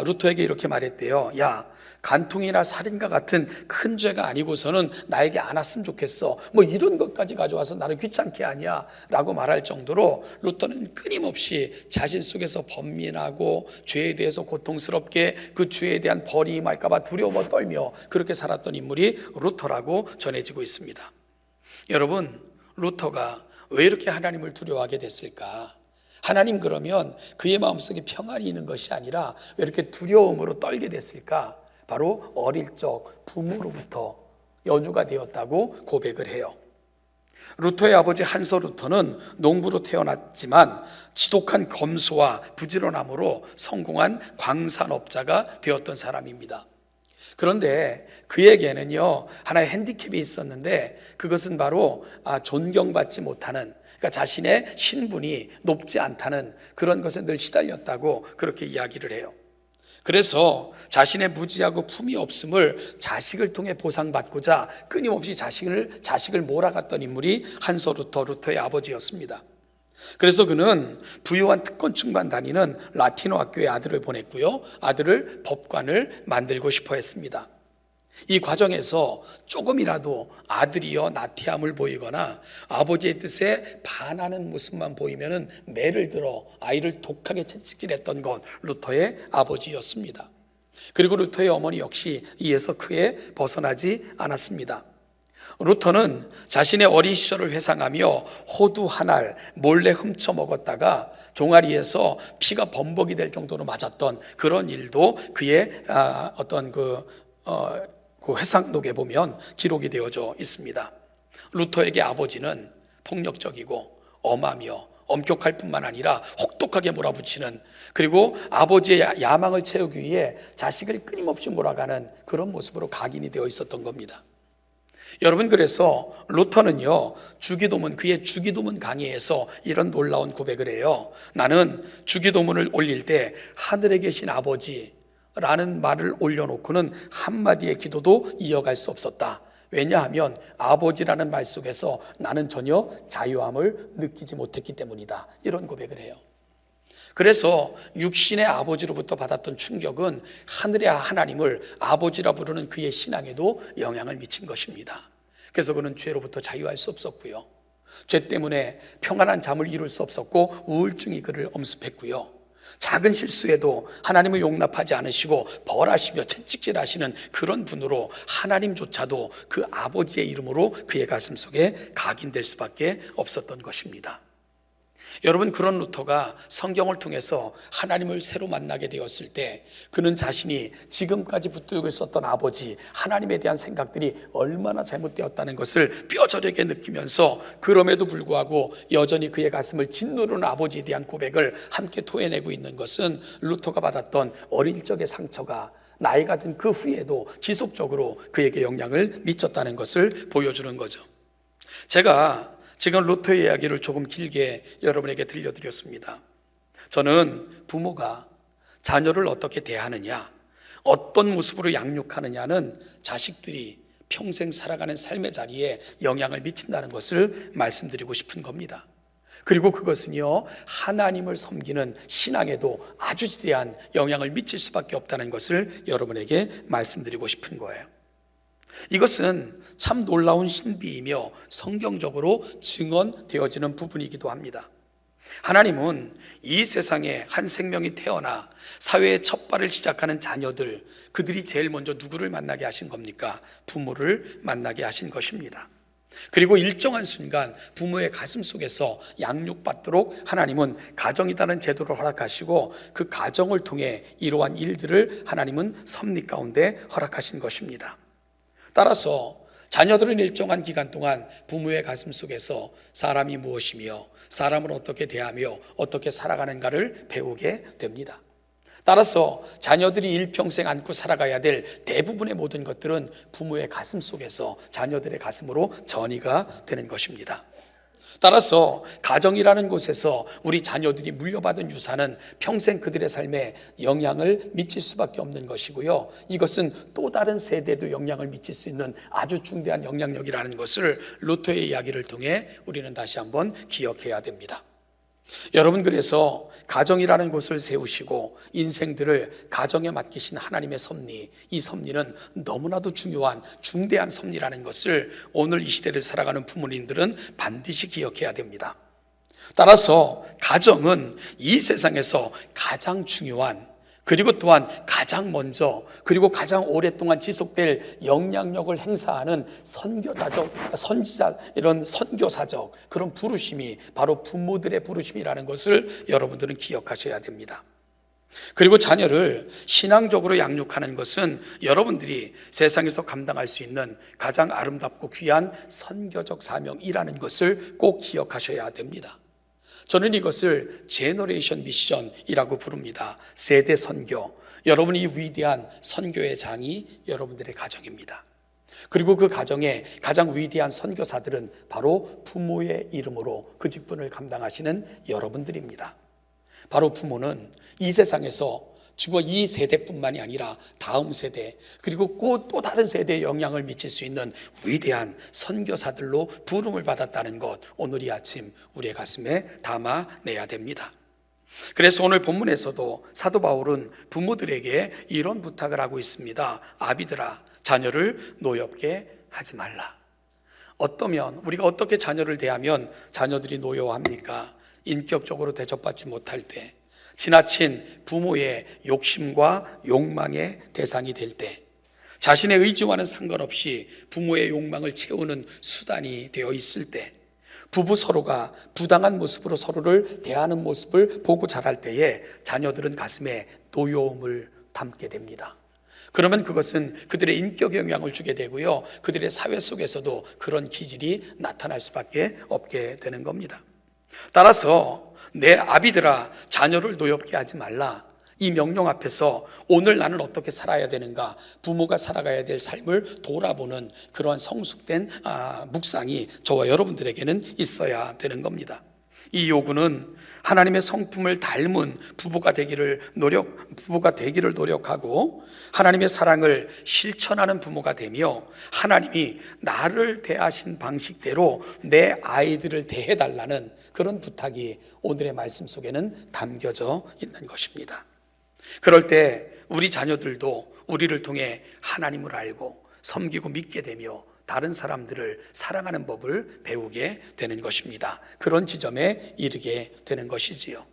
루터에게 이렇게 말했대요. 야, 간통이나 살인과 같은 큰 죄가 아니고서는 나에게 안 왔으면 좋겠어. 이런 것까지 가져와서 나를 귀찮게 하냐 라고 말할 정도로 루터는 끊임없이 자신 속에서 번민하고 죄에 대해서 고통스럽게 그 죄에 대한 벌이 임할까 봐 두려워 떨며 그렇게 살았던 인물이 루터라고 전해지고 있습니다. 여러분, 루터가 왜 이렇게 하나님을 두려워하게 됐을까? 하나님 그러면 그의 마음속에 평안이 있는 것이 아니라 왜 이렇게 두려움으로 떨게 됐을까? 바로 어릴 적 부모로부터 연유가 되었다고 고백을 해요. 루터의 아버지 한서 루터는 농부로 태어났지만 지독한 검소와 부지런함으로 성공한 광산업자가 되었던 사람입니다. 그런데 그에게는요, 하나의 핸디캡이 있었는데 그것은 바로 존경받지 못하는, 그러니까 자신의 신분이 높지 않다는 그런 것에 늘 시달렸다고 그렇게 이야기를 해요. 그래서 자신의 무지하고 품이 없음을 자식을 통해 보상받고자 끊임없이 자식을 몰아갔던 인물이 한서 루터의 아버지였습니다. 그래서 그는 부유한 특권층만 다니는 라틴어 학교에 아들을 보냈고요, 아들을 법관을 만들고 싶어 했습니다. 이 과정에서 조금이라도 아들이여 나태함을 보이거나 아버지의 뜻에 반하는 모습만 보이면 매를 들어 아이를 독하게 채찍질했던 것 루터의 아버지였습니다. 그리고 루터의 어머니 역시 이에서 크게 벗어나지 않았습니다. 루터는 자신의 어린 시절을 회상하며 호두 한 알 몰래 훔쳐 먹었다가 종아리에서 피가 범벅이 될 정도로 맞았던 그런 일도 그의 어떤 그 회상록에 보면 기록이 되어져 있습니다. 루터에게 아버지는 폭력적이고 엄하며 엄격할 뿐만 아니라 혹독하게 몰아붙이는, 그리고 아버지의 야망을 채우기 위해 자식을 끊임없이 몰아가는 그런 모습으로 각인이 되어 있었던 겁니다. 여러분, 그래서 루터는요, 그의 주기도문 강의에서 이런 놀라운 고백을 해요. 나는 주기도문을 올릴 때 하늘에 계신 아버지라는 말을 올려놓고는 한마디의 기도도 이어갈 수 없었다. 왜냐하면 아버지라는 말 속에서 나는 전혀 자유함을 느끼지 못했기 때문이다. 이런 고백을 해요. 그래서 육신의 아버지로부터 받았던 충격은 하늘의 하나님을 아버지라 부르는 그의 신앙에도 영향을 미친 것입니다. 그래서 그는 죄로부터 자유할 수 없었고요, 죄 때문에 평안한 잠을 이룰 수 없었고 우울증이 그를 엄습했고요, 작은 실수에도 하나님을 용납하지 않으시고 벌하시며 채찍질하시는 그런 분으로 하나님조차도 그 아버지의 이름으로 그의 가슴 속에 각인될 수밖에 없었던 것입니다. 여러분, 그런 루터가 성경을 통해서 하나님을 새로 만나게 되었을 때 그는 자신이 지금까지 붙들고 있었던 아버지 하나님에 대한 생각들이 얼마나 잘못되었다는 것을 뼈저리게 느끼면서, 그럼에도 불구하고 여전히 그의 가슴을 짓누르는 아버지에 대한 고백을 함께 토해내고 있는 것은 루터가 받았던 어릴 적의 상처가 나이가 든 그 후에도 지속적으로 그에게 영향을 미쳤다는 것을 보여주는 거죠. 제가 지금 루터의 이야기를 조금 길게 여러분에게 들려드렸습니다. 저는 부모가 자녀를 어떻게 대하느냐, 어떤 모습으로 양육하느냐는 자식들이 평생 살아가는 삶의 자리에 영향을 미친다는 것을 말씀드리고 싶은 겁니다. 그리고 그것은요, 하나님을 섬기는 신앙에도 아주 지대한 영향을 미칠 수밖에 없다는 것을 여러분에게 말씀드리고 싶은 거예요. 이것은 참 놀라운 신비이며 성경적으로 증언되어지는 부분이기도 합니다. 하나님은 이 세상에 한 생명이 태어나 사회의 첫 발을 시작하는 자녀들, 그들이 제일 먼저 누구를 만나게 하신 겁니까? 부모를 만나게 하신 것입니다. 그리고 일정한 순간 부모의 가슴 속에서 양육받도록 하나님은 가정이라는 제도를 허락하시고 그 가정을 통해 이러한 일들을 하나님은 섭리 가운데 허락하신 것입니다. 따라서 자녀들은 일정한 기간 동안 부모의 가슴 속에서 사람이 무엇이며 사람을 어떻게 대하며 어떻게 살아가는가를 배우게 됩니다. 따라서 자녀들이 일평생 안고 살아가야 될 대부분의 모든 것들은 부모의 가슴 속에서 자녀들의 가슴으로 전이가 되는 것입니다. 따라서 가정이라는 곳에서 우리 자녀들이 물려받은 유산은 평생 그들의 삶에 영향을 미칠 수밖에 없는 것이고요. 이것은 또 다른 세대에도 영향을 미칠 수 있는 아주 중대한 영향력이라는 것을 루터의 이야기를 통해 우리는 다시 한번 기억해야 됩니다. 여러분, 그래서 가정이라는 곳을 세우시고 인생들을 가정에 맡기신 하나님의 섭리, 이 섭리는 너무나도 중요한 중대한 섭리라는 것을 오늘 이 시대를 살아가는 부모님들은 반드시 기억해야 됩니다. 따라서 가정은 이 세상에서 가장 중요한, 그리고 또한 가장 먼저, 그리고 가장 오랫동안 지속될 영향력을 행사하는 선지자, 이런 선교사적 그런 부르심이 바로 부모들의 부르심이라는 것을 여러분들은 기억하셔야 됩니다. 그리고 자녀를 신앙적으로 양육하는 것은 여러분들이 세상에서 감당할 수 있는 가장 아름답고 귀한 선교적 사명이라는 것을 꼭 기억하셔야 됩니다. 저는 이것을 제너레이션 미션이라고 부릅니다. 세대 선교. 여러분이 이 위대한 선교의 장이 여러분들의 가정입니다. 그리고 그 가정의 가장 위대한 선교사들은 바로 부모의 이름으로 그 직분을 감당하시는 여러분들입니다. 바로 부모는 이 세상에서 지금 이 세대뿐만이 아니라 다음 세대, 그리고 또 다른 세대에 영향을 미칠 수 있는 위대한 선교사들로 부름을 받았다는 것, 오늘 이 아침 우리의 가슴에 담아내야 됩니다. 그래서 오늘 본문에서도 사도 바울은 부모들에게 이런 부탁을 하고 있습니다. 아비들아, 자녀를 노엽게 하지 말라. 어떠면 우리가 어떻게 자녀를 대하면 자녀들이 노여워합니까? 인격적으로 대접받지 못할 때, 지나친 부모의 욕심과 욕망의 대상이 될 때, 자신의 의지와는 상관없이 부모의 욕망을 채우는 수단이 되어 있을 때, 부부 서로가 부당한 모습으로 서로를 대하는 모습을 보고 자랄 때에 자녀들은 가슴에 노여움을 담게 됩니다. 그러면 그것은 그들의 인격에 영향을 주게 되고요, 그들의 사회 속에서도 그런 기질이 나타날 수밖에 없게 되는 겁니다. 따라서 내 아비들아, 자녀를 노엽게 하지 말라. 이 명령 앞에서 오늘 나는 어떻게 살아야 되는가, 부모가 살아가야 될 삶을 돌아보는 그러한 성숙된 묵상이 저와 여러분들에게는 있어야 되는 겁니다. 이 요구는 하나님의 성품을 닮은 부부가 되기를 노력하고 하나님의 사랑을 실천하는 부모가 되며 하나님이 나를 대하신 방식대로 내 아이들을 대해달라는 그런 부탁이 오늘의 말씀 속에는 담겨져 있는 것입니다. 그럴 때 우리 자녀들도 우리를 통해 하나님을 알고 섬기고 믿게 되며 다른 사람들을 사랑하는 법을 배우게 되는 것입니다. 그런 지점에 이르게 되는 것이지요.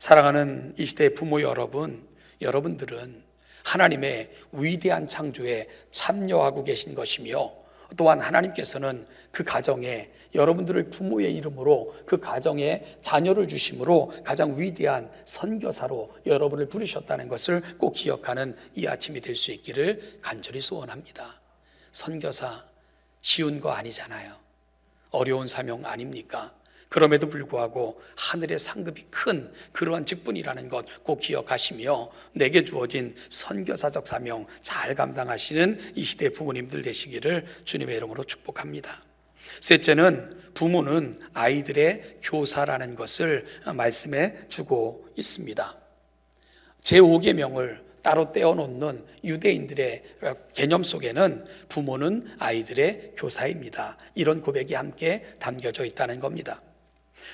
사랑하는 이 시대의 부모 여러분, 여러분들은 하나님의 위대한 창조에 참여하고 계신 것이며, 또한 하나님께서는 그 가정에 여러분들을 부모의 이름으로 그 가정에 자녀를 주심으로 가장 위대한 선교사로 여러분을 부르셨다는 것을 꼭 기억하는 이 아침이 될 수 있기를 간절히 소원합니다. 선교사 쉬운 거 아니잖아요. 어려운 사명 아닙니까? 그럼에도 불구하고 하늘의 상급이 큰 그러한 직분이라는 것 꼭 기억하시며, 내게 주어진 선교사적 사명 잘 감당하시는 이 시대의 부모님들 되시기를 주님의 이름으로 축복합니다. 셋째는, 부모는 아이들의 교사라는 것을 말씀해 주고 있습니다. 제5계명을 따로 떼어놓는 유대인들의 개념 속에는 부모는 아이들의 교사입니다. 이런 고백이 함께 담겨져 있다는 겁니다.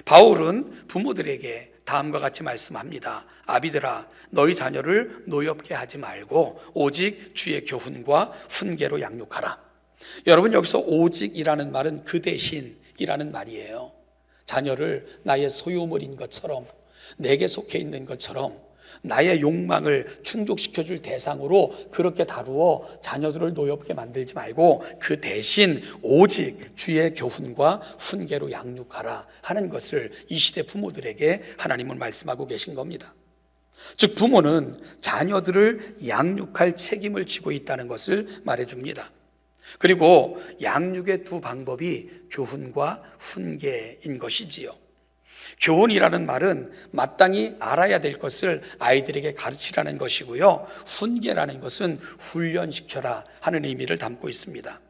바울은 부모들에게 다음과 같이 말씀합니다. 아비들아, 너희 자녀를 노엽게 하지 말고 오직 주의 교훈과 훈계로 양육하라. 여러분, 여기서 오직이라는 말은 그 대신이라는 말이에요. 자녀를 나의 소유물인 것처럼, 내게 속해 있는 것처럼 나의 욕망을 충족시켜줄 대상으로 그렇게 다루어 자녀들을 노엽게 만들지 말고 그 대신 오직 주의 교훈과 훈계로 양육하라 하는 것을 이 시대 부모들에게 하나님은 말씀하고 계신 겁니다. 즉, 부모는 자녀들을 양육할 책임을 지고 있다는 것을 말해줍니다. 그리고 양육의 두 방법이 교훈과 훈계인 것이지요. 교훈이라는 말은 마땅히 알아야 될 것을 아이들에게 가르치라는 것이고요, 훈계라는 것은 훈련시켜라 하는 의미를 담고 있습니다.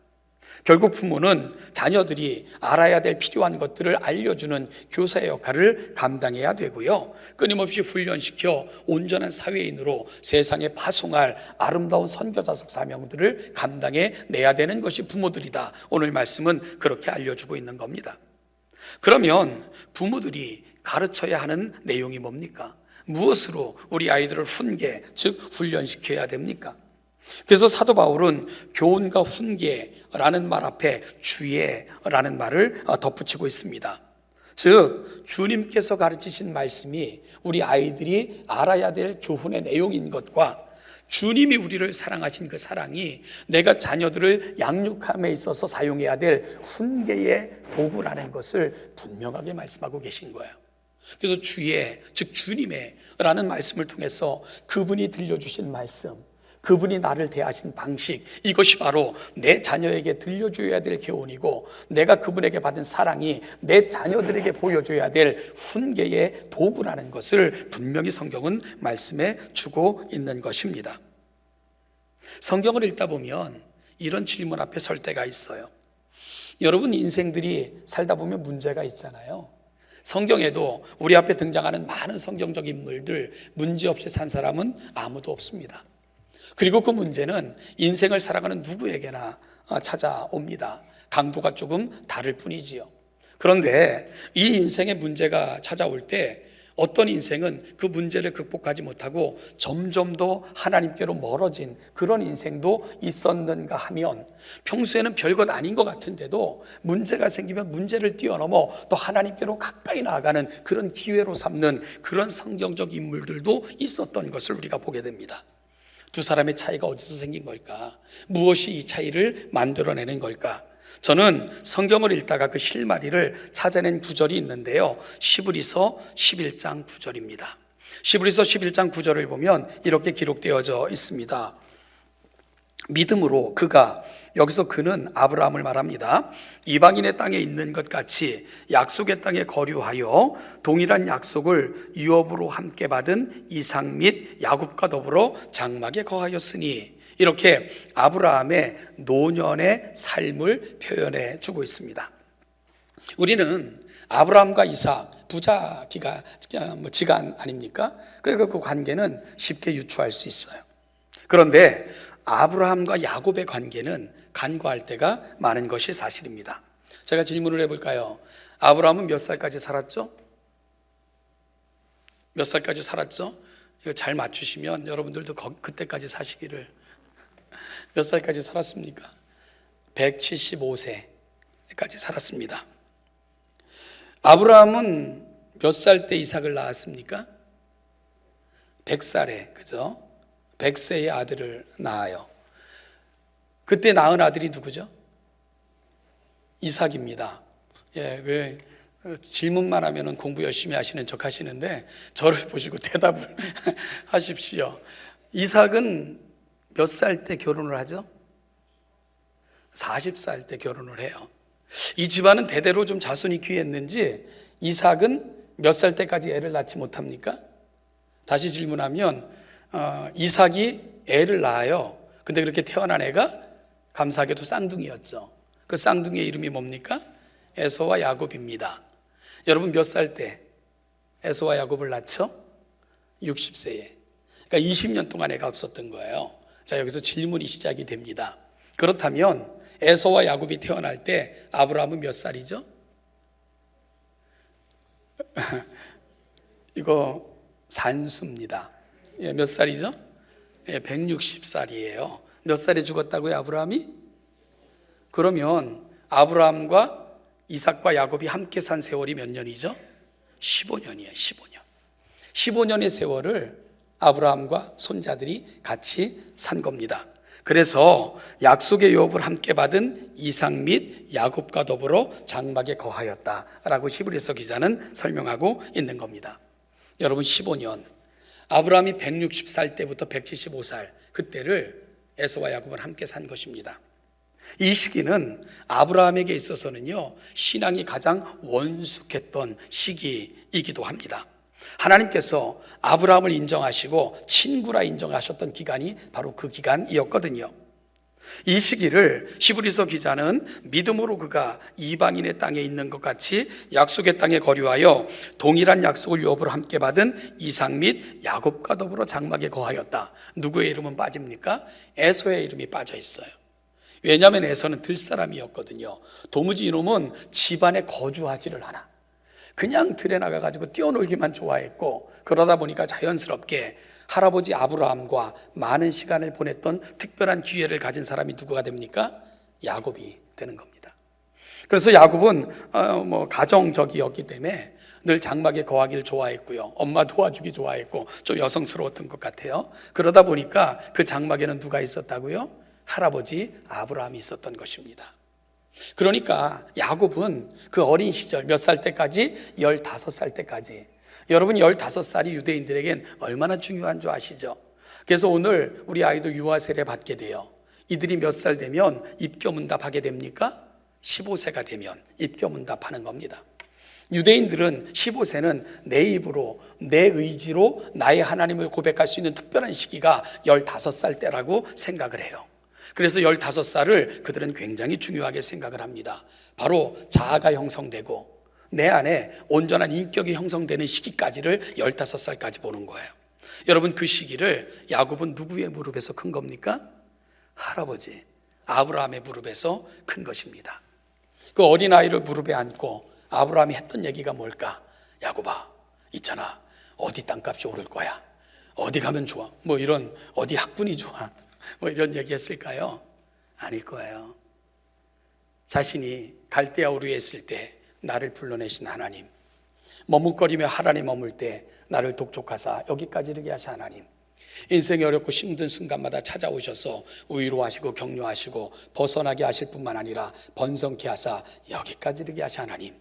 결국 부모는 자녀들이 알아야 될 필요한 것들을 알려주는 교사의 역할을 감당해야 되고요, 끊임없이 훈련시켜 온전한 사회인으로 세상에 파송할 아름다운 선교사적 사명들을 감당해 내야 되는 것이 부모들이다. 오늘 말씀은 그렇게 알려주고 있는 겁니다. 그러면 부모들이 가르쳐야 하는 내용이 뭡니까? 무엇으로 우리 아이들을 훈계, 즉 훈련시켜야 됩니까? 그래서 사도 바울은 교훈과 훈계라는 말 앞에 주의라는 말을 덧붙이고 있습니다. 즉, 주님께서 가르치신 말씀이 우리 아이들이 알아야 될 교훈의 내용인 것과 주님이 우리를 사랑하신 그 사랑이 내가 자녀들을 양육함에 있어서 사용해야 될 훈계의 도구라는 것을 분명하게 말씀하고 계신 거예요. 그래서 주의, 즉 주님의 라는 말씀을 통해서 그분이 들려주신 말씀, 그분이 나를 대하신 방식, 이것이 바로 내 자녀에게 들려줘야 될 교훈이고, 내가 그분에게 받은 사랑이 내 자녀들에게 보여줘야 될 훈계의 도구라는 것을 분명히 성경은 말씀해 주고 있는 것입니다. 성경을 읽다 보면 이런 질문 앞에 설 때가 있어요. 여러분, 인생들이 살다 보면 문제가 있잖아요. 성경에도 우리 앞에 등장하는 많은 성경적 인물들, 문제없이 산 사람은 아무도 없습니다. 그리고 그 문제는 인생을 살아가는 누구에게나 찾아옵니다. 강도가 조금 다를 뿐이지요. 그런데 이 인생의 문제가 찾아올 때 어떤 인생은 그 문제를 극복하지 못하고 점점 더 하나님께로 멀어진 그런 인생도 있었는가 하면, 평소에는 별것 아닌 것 같은데도 문제가 생기면 문제를 뛰어넘어 또 하나님께로 가까이 나아가는 그런 기회로 삼는 그런 성경적 인물들도 있었던 것을 우리가 보게 됩니다. 두 사람의 차이가 어디서 생긴 걸까? 무엇이 이 차이를 만들어내는 걸까? 저는 성경을 읽다가 그 실마리를 찾아낸 구절이 있는데요, 시브리서 11장 9절입니다. 시브리서 11장 9절을 보면 이렇게 기록되어져 있습니다. 믿음으로 그가, 여기서 그는 아브라함을 말합니다. 이방인의 땅에 있는 것 같이 약속의 땅에 거류하여 동일한 약속을 유업으로 함께 받은 이삭 및 야곱과 더불어 장막에 거하였으니, 이렇게 아브라함의 노년의 삶을 표현해 주고 있습니다. 우리는 아브라함과 이삭 부자 지간 아닙니까? 그러니까 그 관계는 쉽게 유추할 수 있어요. 그런데 아브라함과 야곱의 관계는 간과할 때가 많은 것이 사실입니다. 제가 질문을 해볼까요? 아브라함은 몇 살까지 살았죠? 몇 살까지 살았죠? 이거 잘 맞추시면 여러분들도 그때까지 사시기를. 몇 살까지 살았습니까? 175세까지 살았습니다. 아브라함은 몇 살 때 이삭을 낳았습니까? 100살에, 그죠? 100세의 아들을 낳아요. 그때 낳은 아들이 누구죠? 이삭입니다. 예, 왜 질문만 하면은 공부 열심히 하시는 척 하시는데 저를 보시고 대답을 하십시오. 이삭은 몇 살 때 결혼을 하죠? 40살 때 결혼을 해요. 이 집안은 대대로 좀 자손이 귀했는지 이삭은 몇 살 때까지 애를 낳지 못합니까? 다시 질문하면 이삭이 애를 낳아요. 근데 그렇게 태어난 애가 감사하게도 쌍둥이였죠. 그 쌍둥이의 이름이 뭡니까? 에서와 야곱입니다. 여러분 몇 살 때 에서와 야곱을 낳죠? 60세에. 그러니까 20년 동안 애가 없었던 거예요. 자, 여기서 질문이 시작이 됩니다. 그렇다면 에서와 야곱이 태어날 때 아브라함은 몇 살이죠? 이거 산수입니다. 예, 몇 살이죠? 예, 160살이에요. 몇 살에 죽었다고요, 아브라함이? 그러면 아브라함과 이삭과 야곱이 함께 산 세월이 몇 년이죠? 15년이에요. 15년. 15년의 세월을 아브라함과 손자들이 같이 산 겁니다. 그래서 약속의 유업을 함께 받은 이삭 및 야곱과 더불어 장막에 거하였다라고 히브리서 기자는 설명하고 있는 겁니다. 여러분 15년, 아브라함이 160살 때부터 175살, 그때를 에서와 야곱은 함께 산 것입니다. 이 시기는 아브라함에게 있어서는요, 신앙이 가장 원숙했던 시기이기도 합니다. 하나님께서 아브라함을 인정하시고 친구라 인정하셨던 기간이 바로 그 기간이었거든요. 이 시기를 히브리서 기자는 믿음으로 그가 이방인의 땅에 있는 것 같이 약속의 땅에 거류하여 동일한 약속을 유업으로 함께 받은 이삭 및 야곱과 더불어 장막에 거하였다. 누구의 이름은 빠집니까? 에서의 이름이 빠져 있어요. 왜냐하면 에서는 들사람이었거든요. 도무지 이놈은 집안에 거주하지를 않아. 그냥 들에 나가가지고 뛰어놀기만 좋아했고, 그러다 보니까 자연스럽게 할아버지 아브라함과 많은 시간을 보냈던 특별한 기회를 가진 사람이 누구가 됩니까? 야곱이 되는 겁니다. 그래서 야곱은 가정적이었기 때문에 늘 장막에 거하기를 좋아했고요, 엄마 도와주기 좋아했고 좀 여성스러웠던 것 같아요. 그러다 보니까 그 장막에는 누가 있었다고요? 할아버지 아브라함이 있었던 것입니다. 그러니까 야곱은 그 어린 시절 몇 살 때까지? 15살 때까지. 여러분 15살이 유대인들에겐 얼마나 중요한 줄 아시죠? 그래서 오늘 우리 아이도 유아 세례 받게 돼요. 이들이 몇 살 되면 입교문답하게 됩니까? 15세가 되면 입교문답하는 겁니다. 유대인들은 15세는 내 입으로 내 의지로 나의 하나님을 고백할 수 있는 특별한 시기가 15살 때라고 생각을 해요. 그래서 15살을 그들은 굉장히 중요하게 생각을 합니다. 바로 자아가 형성되고 내 안에 온전한 인격이 형성되는 시기까지를 15살까지 보는 거예요. 여러분 그 시기를 야곱은 누구의 무릎에서 큰 겁니까? 할아버지 아브라함의 무릎에서 큰 것입니다. 그 어린아이를 무릎에 안고 아브라함이 했던 얘기가 뭘까? 야곱아, 있잖아, 어디 땅값이 오를 거야, 어디 가면 좋아, 이런, 어디 학군이 좋아, 이런 얘기 했을까요? 아닐 거예요. 자신이 갈대아 우르에 있을 때 나를 불러내신 하나님, 머뭇거리며 하란에 머물 때 나를 독촉하사 여기까지 이르게 하신 하나님, 인생이 어렵고 힘든 순간마다 찾아오셔서 위로하시고 격려하시고 벗어나게 하실 뿐만 아니라 번성케 하사 여기까지 이르게 하신 하나님,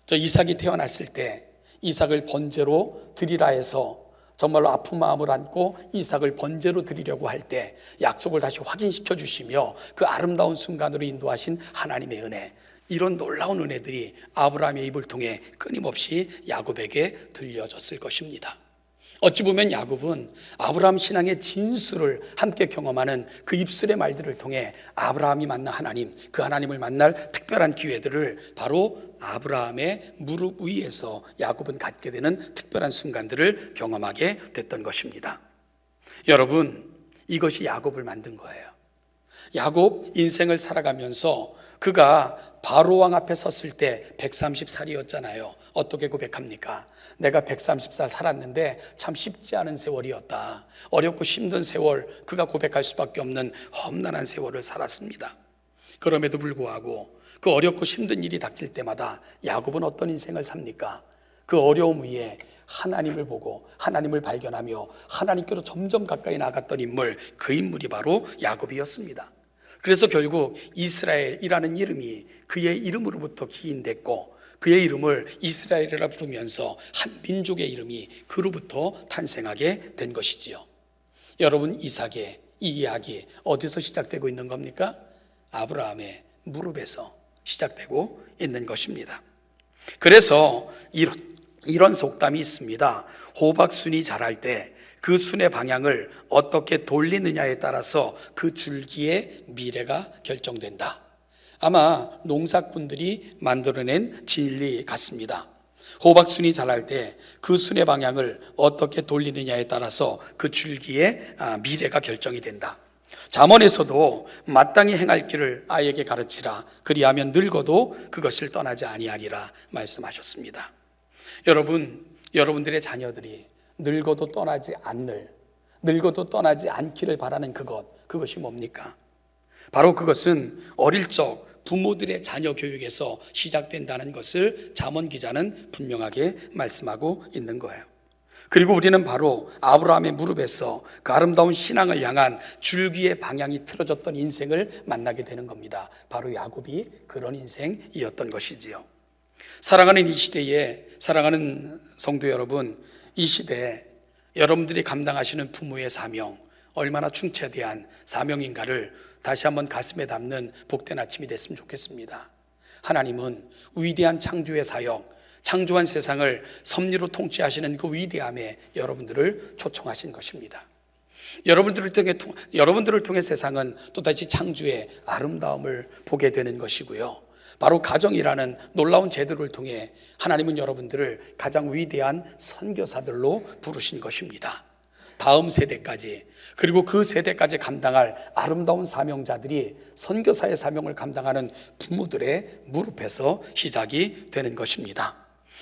저 이삭이 태어났을 때 이삭을 번제로 드리라 해서 정말로 아픈 마음을 안고 이삭을 번제로 드리려고 할 때 약속을 다시 확인시켜 주시며 그 아름다운 순간으로 인도하신 하나님의 은혜, 이런 놀라운 은혜들이 아브라함의 입을 통해 끊임없이 야곱에게 들려졌을 것입니다. 어찌 보면 야곱은 아브라함 신앙의 진수를 함께 경험하는 그 입술의 말들을 통해 아브라함이 만난 하나님, 그 하나님을 만날 특별한 기회들을 바로 아브라함의 무릎 위에서 야곱은 갖게 되는 특별한 순간들을 경험하게 됐던 것입니다. 여러분, 이것이 야곱을 만든 거예요. 야곱 인생을 살아가면서 그가 바로왕 앞에 섰을 때 130살이었잖아요. 어떻게 고백합니까? 내가 130살 살았는데 참 쉽지 않은 세월이었다. 어렵고 힘든 세월, 그가 고백할 수밖에 없는 험난한 세월을 살았습니다. 그럼에도 불구하고 그 어렵고 힘든 일이 닥칠 때마다 야곱은 어떤 인생을 삽니까? 그 어려움 위에 하나님을 보고 하나님을 발견하며 하나님께로 점점 가까이 나갔던 인물, 그 인물이 바로 야곱이었습니다. 그래서 결국 이스라엘이라는 이름이 그의 이름으로부터 기인됐고, 그의 이름을 이스라엘이라 부르면서 한 민족의 이름이 그로부터 탄생하게 된 것이지요. 여러분, 이삭의 이 이야기 어디서 시작되고 있는 겁니까? 아브라함의 무릎에서 시작되고 있는 것입니다. 그래서 이런 속담이 있습니다. 호박순이 자랄 때 그 순의 방향을 어떻게 돌리느냐에 따라서 그 줄기의 미래가 결정된다. 아마 농사꾼들이 만들어낸 진리 같습니다. 호박순이 자랄 때 그 순의 방향을 어떻게 돌리느냐에 따라서 그 줄기의 미래가 결정이 된다. 잠언에서도 마땅히 행할 길을 아이에게 가르치라. 그리하면 늙어도 그것을 떠나지 아니하리라 말씀하셨습니다. 여러분들의 자녀들이 늙어도 떠나지 않기를 바라는 그것이 뭡니까? 바로 그것은 어릴 적 부모들의 자녀 교육에서 시작된다는 것을 잠언 기자는 분명하게 말씀하고 있는 거예요. 그리고 우리는 바로 아브라함의 무릎에서 그 아름다운 신앙을 향한 줄기의 방향이 틀어졌던 인생을 만나게 되는 겁니다. 바로 야곱이 그런 인생이었던 것이지요. 사랑하는 이 시대에, 사랑하는 성도 여러분, 이 시대에 여러분들이 감당하시는 부모의 사명, 얼마나 충체대한 사명인가를 다시 한번 가슴에 담는 복된 아침이 됐으면 좋겠습니다. 하나님은 위대한 창조의 사역, 창조한 세상을 섭리로 통치하시는 그 위대함에 여러분들을 초청하신 것입니다. 여러분들을 통해 세상은 또다시 창조의 아름다움을 보게 되는 것이고요. 바로 가정이라는 놀라운 제도를 통해 하나님은 여러분들을 가장 위대한 선교사들로 부르신 것입니다. 다음 세대까지, 그리고 그 세대까지 감당할 아름다운 사명자들이 선교사의 사명을 감당하는 부모들의 무릎에서 시작이 되는 것입니다.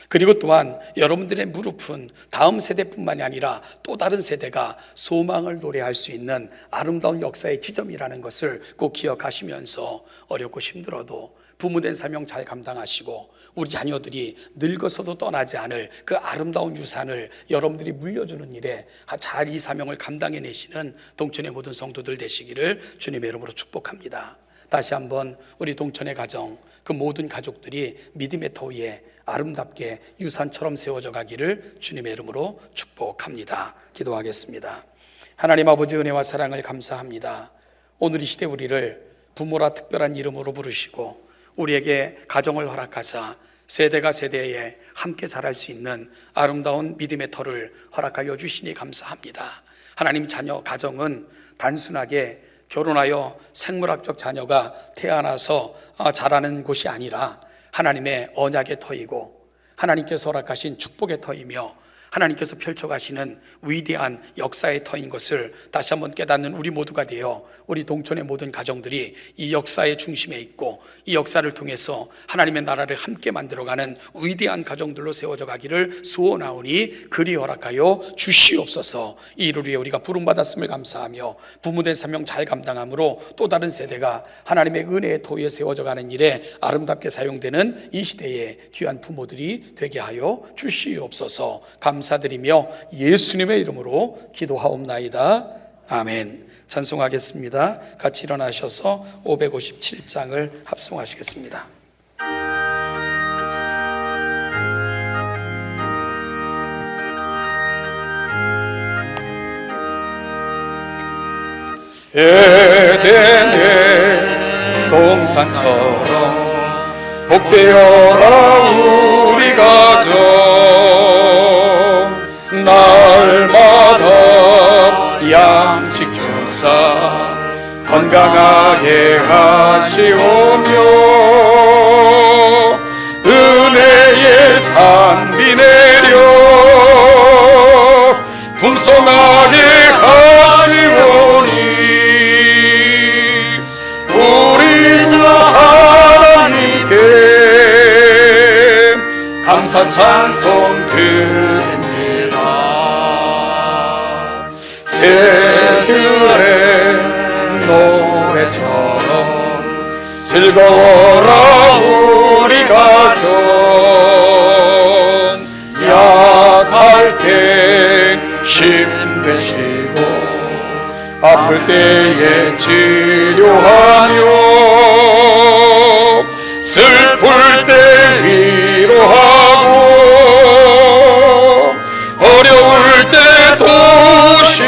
그리고 또한 여러분들의 무릎은 다음 세대뿐만이 아니라 또 다른 세대가 소망을 노래할 수 있는 아름다운 역사의 지점이라는 것을 꼭 기억하시면서 어렵고 힘들어도 부모된 사명 잘 감당하시고 우리 자녀들이 늙어서도 떠나지 않을 그 아름다운 유산을 여러분들이 물려주는 일에 잘 이 사명을 감당해내시는 동천의 모든 성도들 되시기를 주님의 이름으로 축복합니다. 다시 한번 우리 동천의 가정, 그 모든 가족들이 믿음의 터 위에 아름답게 유산처럼 세워져 가기를 주님의 이름으로 축복합니다. 기도하겠습니다. 하나님 아버지, 은혜와 사랑을 감사합니다. 오늘 이 시대 우리를 부모라 특별한 이름으로 부르시고 우리에게 가정을 허락하사 세대가 세대에 함께 자랄 수 있는 아름다운 믿음의 터를 허락하여 주시니 감사합니다. 하나님, 자녀 가정은 단순하게 결혼하여 생물학적 자녀가 태어나서 자라는 곳이 아니라 하나님의 언약의 터이고 하나님께서 허락하신 축복의 터이며 하나님께서 펼쳐가시는 위대한 역사의 터인 것을 다시 한번 깨닫는 우리 모두가 되어 우리 동천의 모든 가정들이 이 역사의 중심에 있고 이 역사를 통해서 하나님의 나라를 함께 만들어가는 위대한 가정들로 세워져 가기를 소원하오니 그리 허락하여 주시옵소서. 이 일을 위해 우리가 부름받았음을 감사하며 부모된 사명 잘 감당함으로 또 다른 세대가 하나님의 은혜의 터위에 세워져 가는 일에 아름답게 사용되는 이 시대의 귀한 부모들이 되게 하여 주시옵소서. 감사드리며 예수님의 이름으로 기도하옵나이다. 아멘. 찬송하겠습니다. 같이 일어나셔서 557장을 합송하시겠습니다. 에덴의 동산처럼 복되어라 우리 가정. 날마다 양식 주사 건강하게 하시오며 은혜의 단비 내려 풍성하게 하시오니 우리 주 하나님께 감사 찬송 드립니다. 새들의 노래처럼 즐거워라 우리 가정. 약할 힘되시고 아플 때에 치료하며 슬플 때 위로하고 어려울 때 도우시니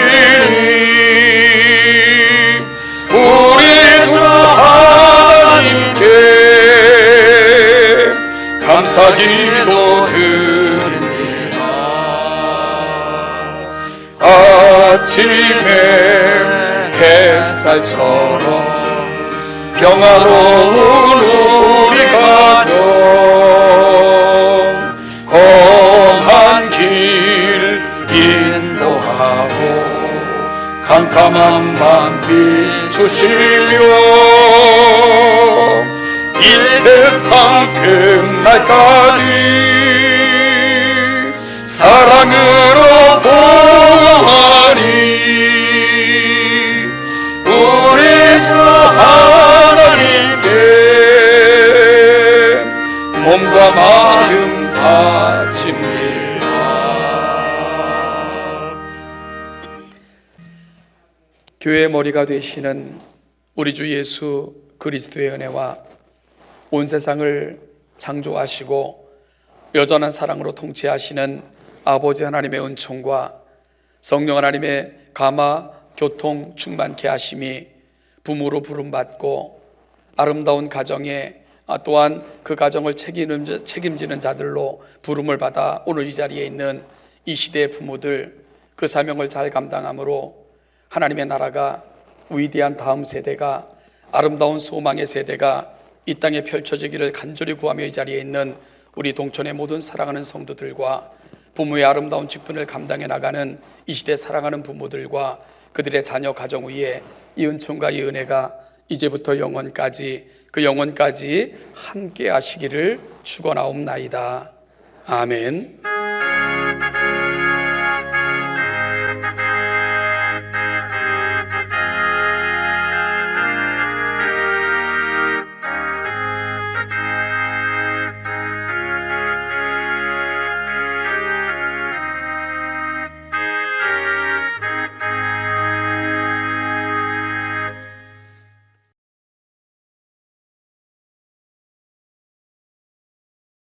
우리 주 하나님께 감사기도 드립니다. 아침에 햇살처럼 평화로운 우리 가정 험한 길 인도하고 캄캄한 밤 비추시며 이 세상 끝날까지 사랑으로 보호하니 우리 주 하나님께 몸과 마음 바칩니다. 교회의 머리가 되시는 우리 주 예수 그리스도의 은혜와 온 세상을 창조하시고 여전한 사랑으로 통치하시는 아버지 하나님의 은총과 성령 하나님의 감화, 교통, 충만케 하심이 부모로 부름받고 아름다운 가정에 또한 그 가정을 책임지는 자들로 부름을 받아 오늘 이 자리에 있는 이 시대의 부모들, 그 사명을 잘 감당함으로 하나님의 나라가, 위대한 다음 세대가, 아름다운 소망의 세대가 이 땅에 펼쳐지기를 간절히 구하며 이 자리에 있는 우리 동천의 모든 사랑하는 성도들과 부모의 아름다운 직분을 감당해 나가는 이 시대 사랑하는 부모들과 그들의 자녀 가정 위에 이 은총과 이 은혜가 이제부터 영원까지, 그 영원까지 함께 하시기를 축원하옵나이다. 아멘.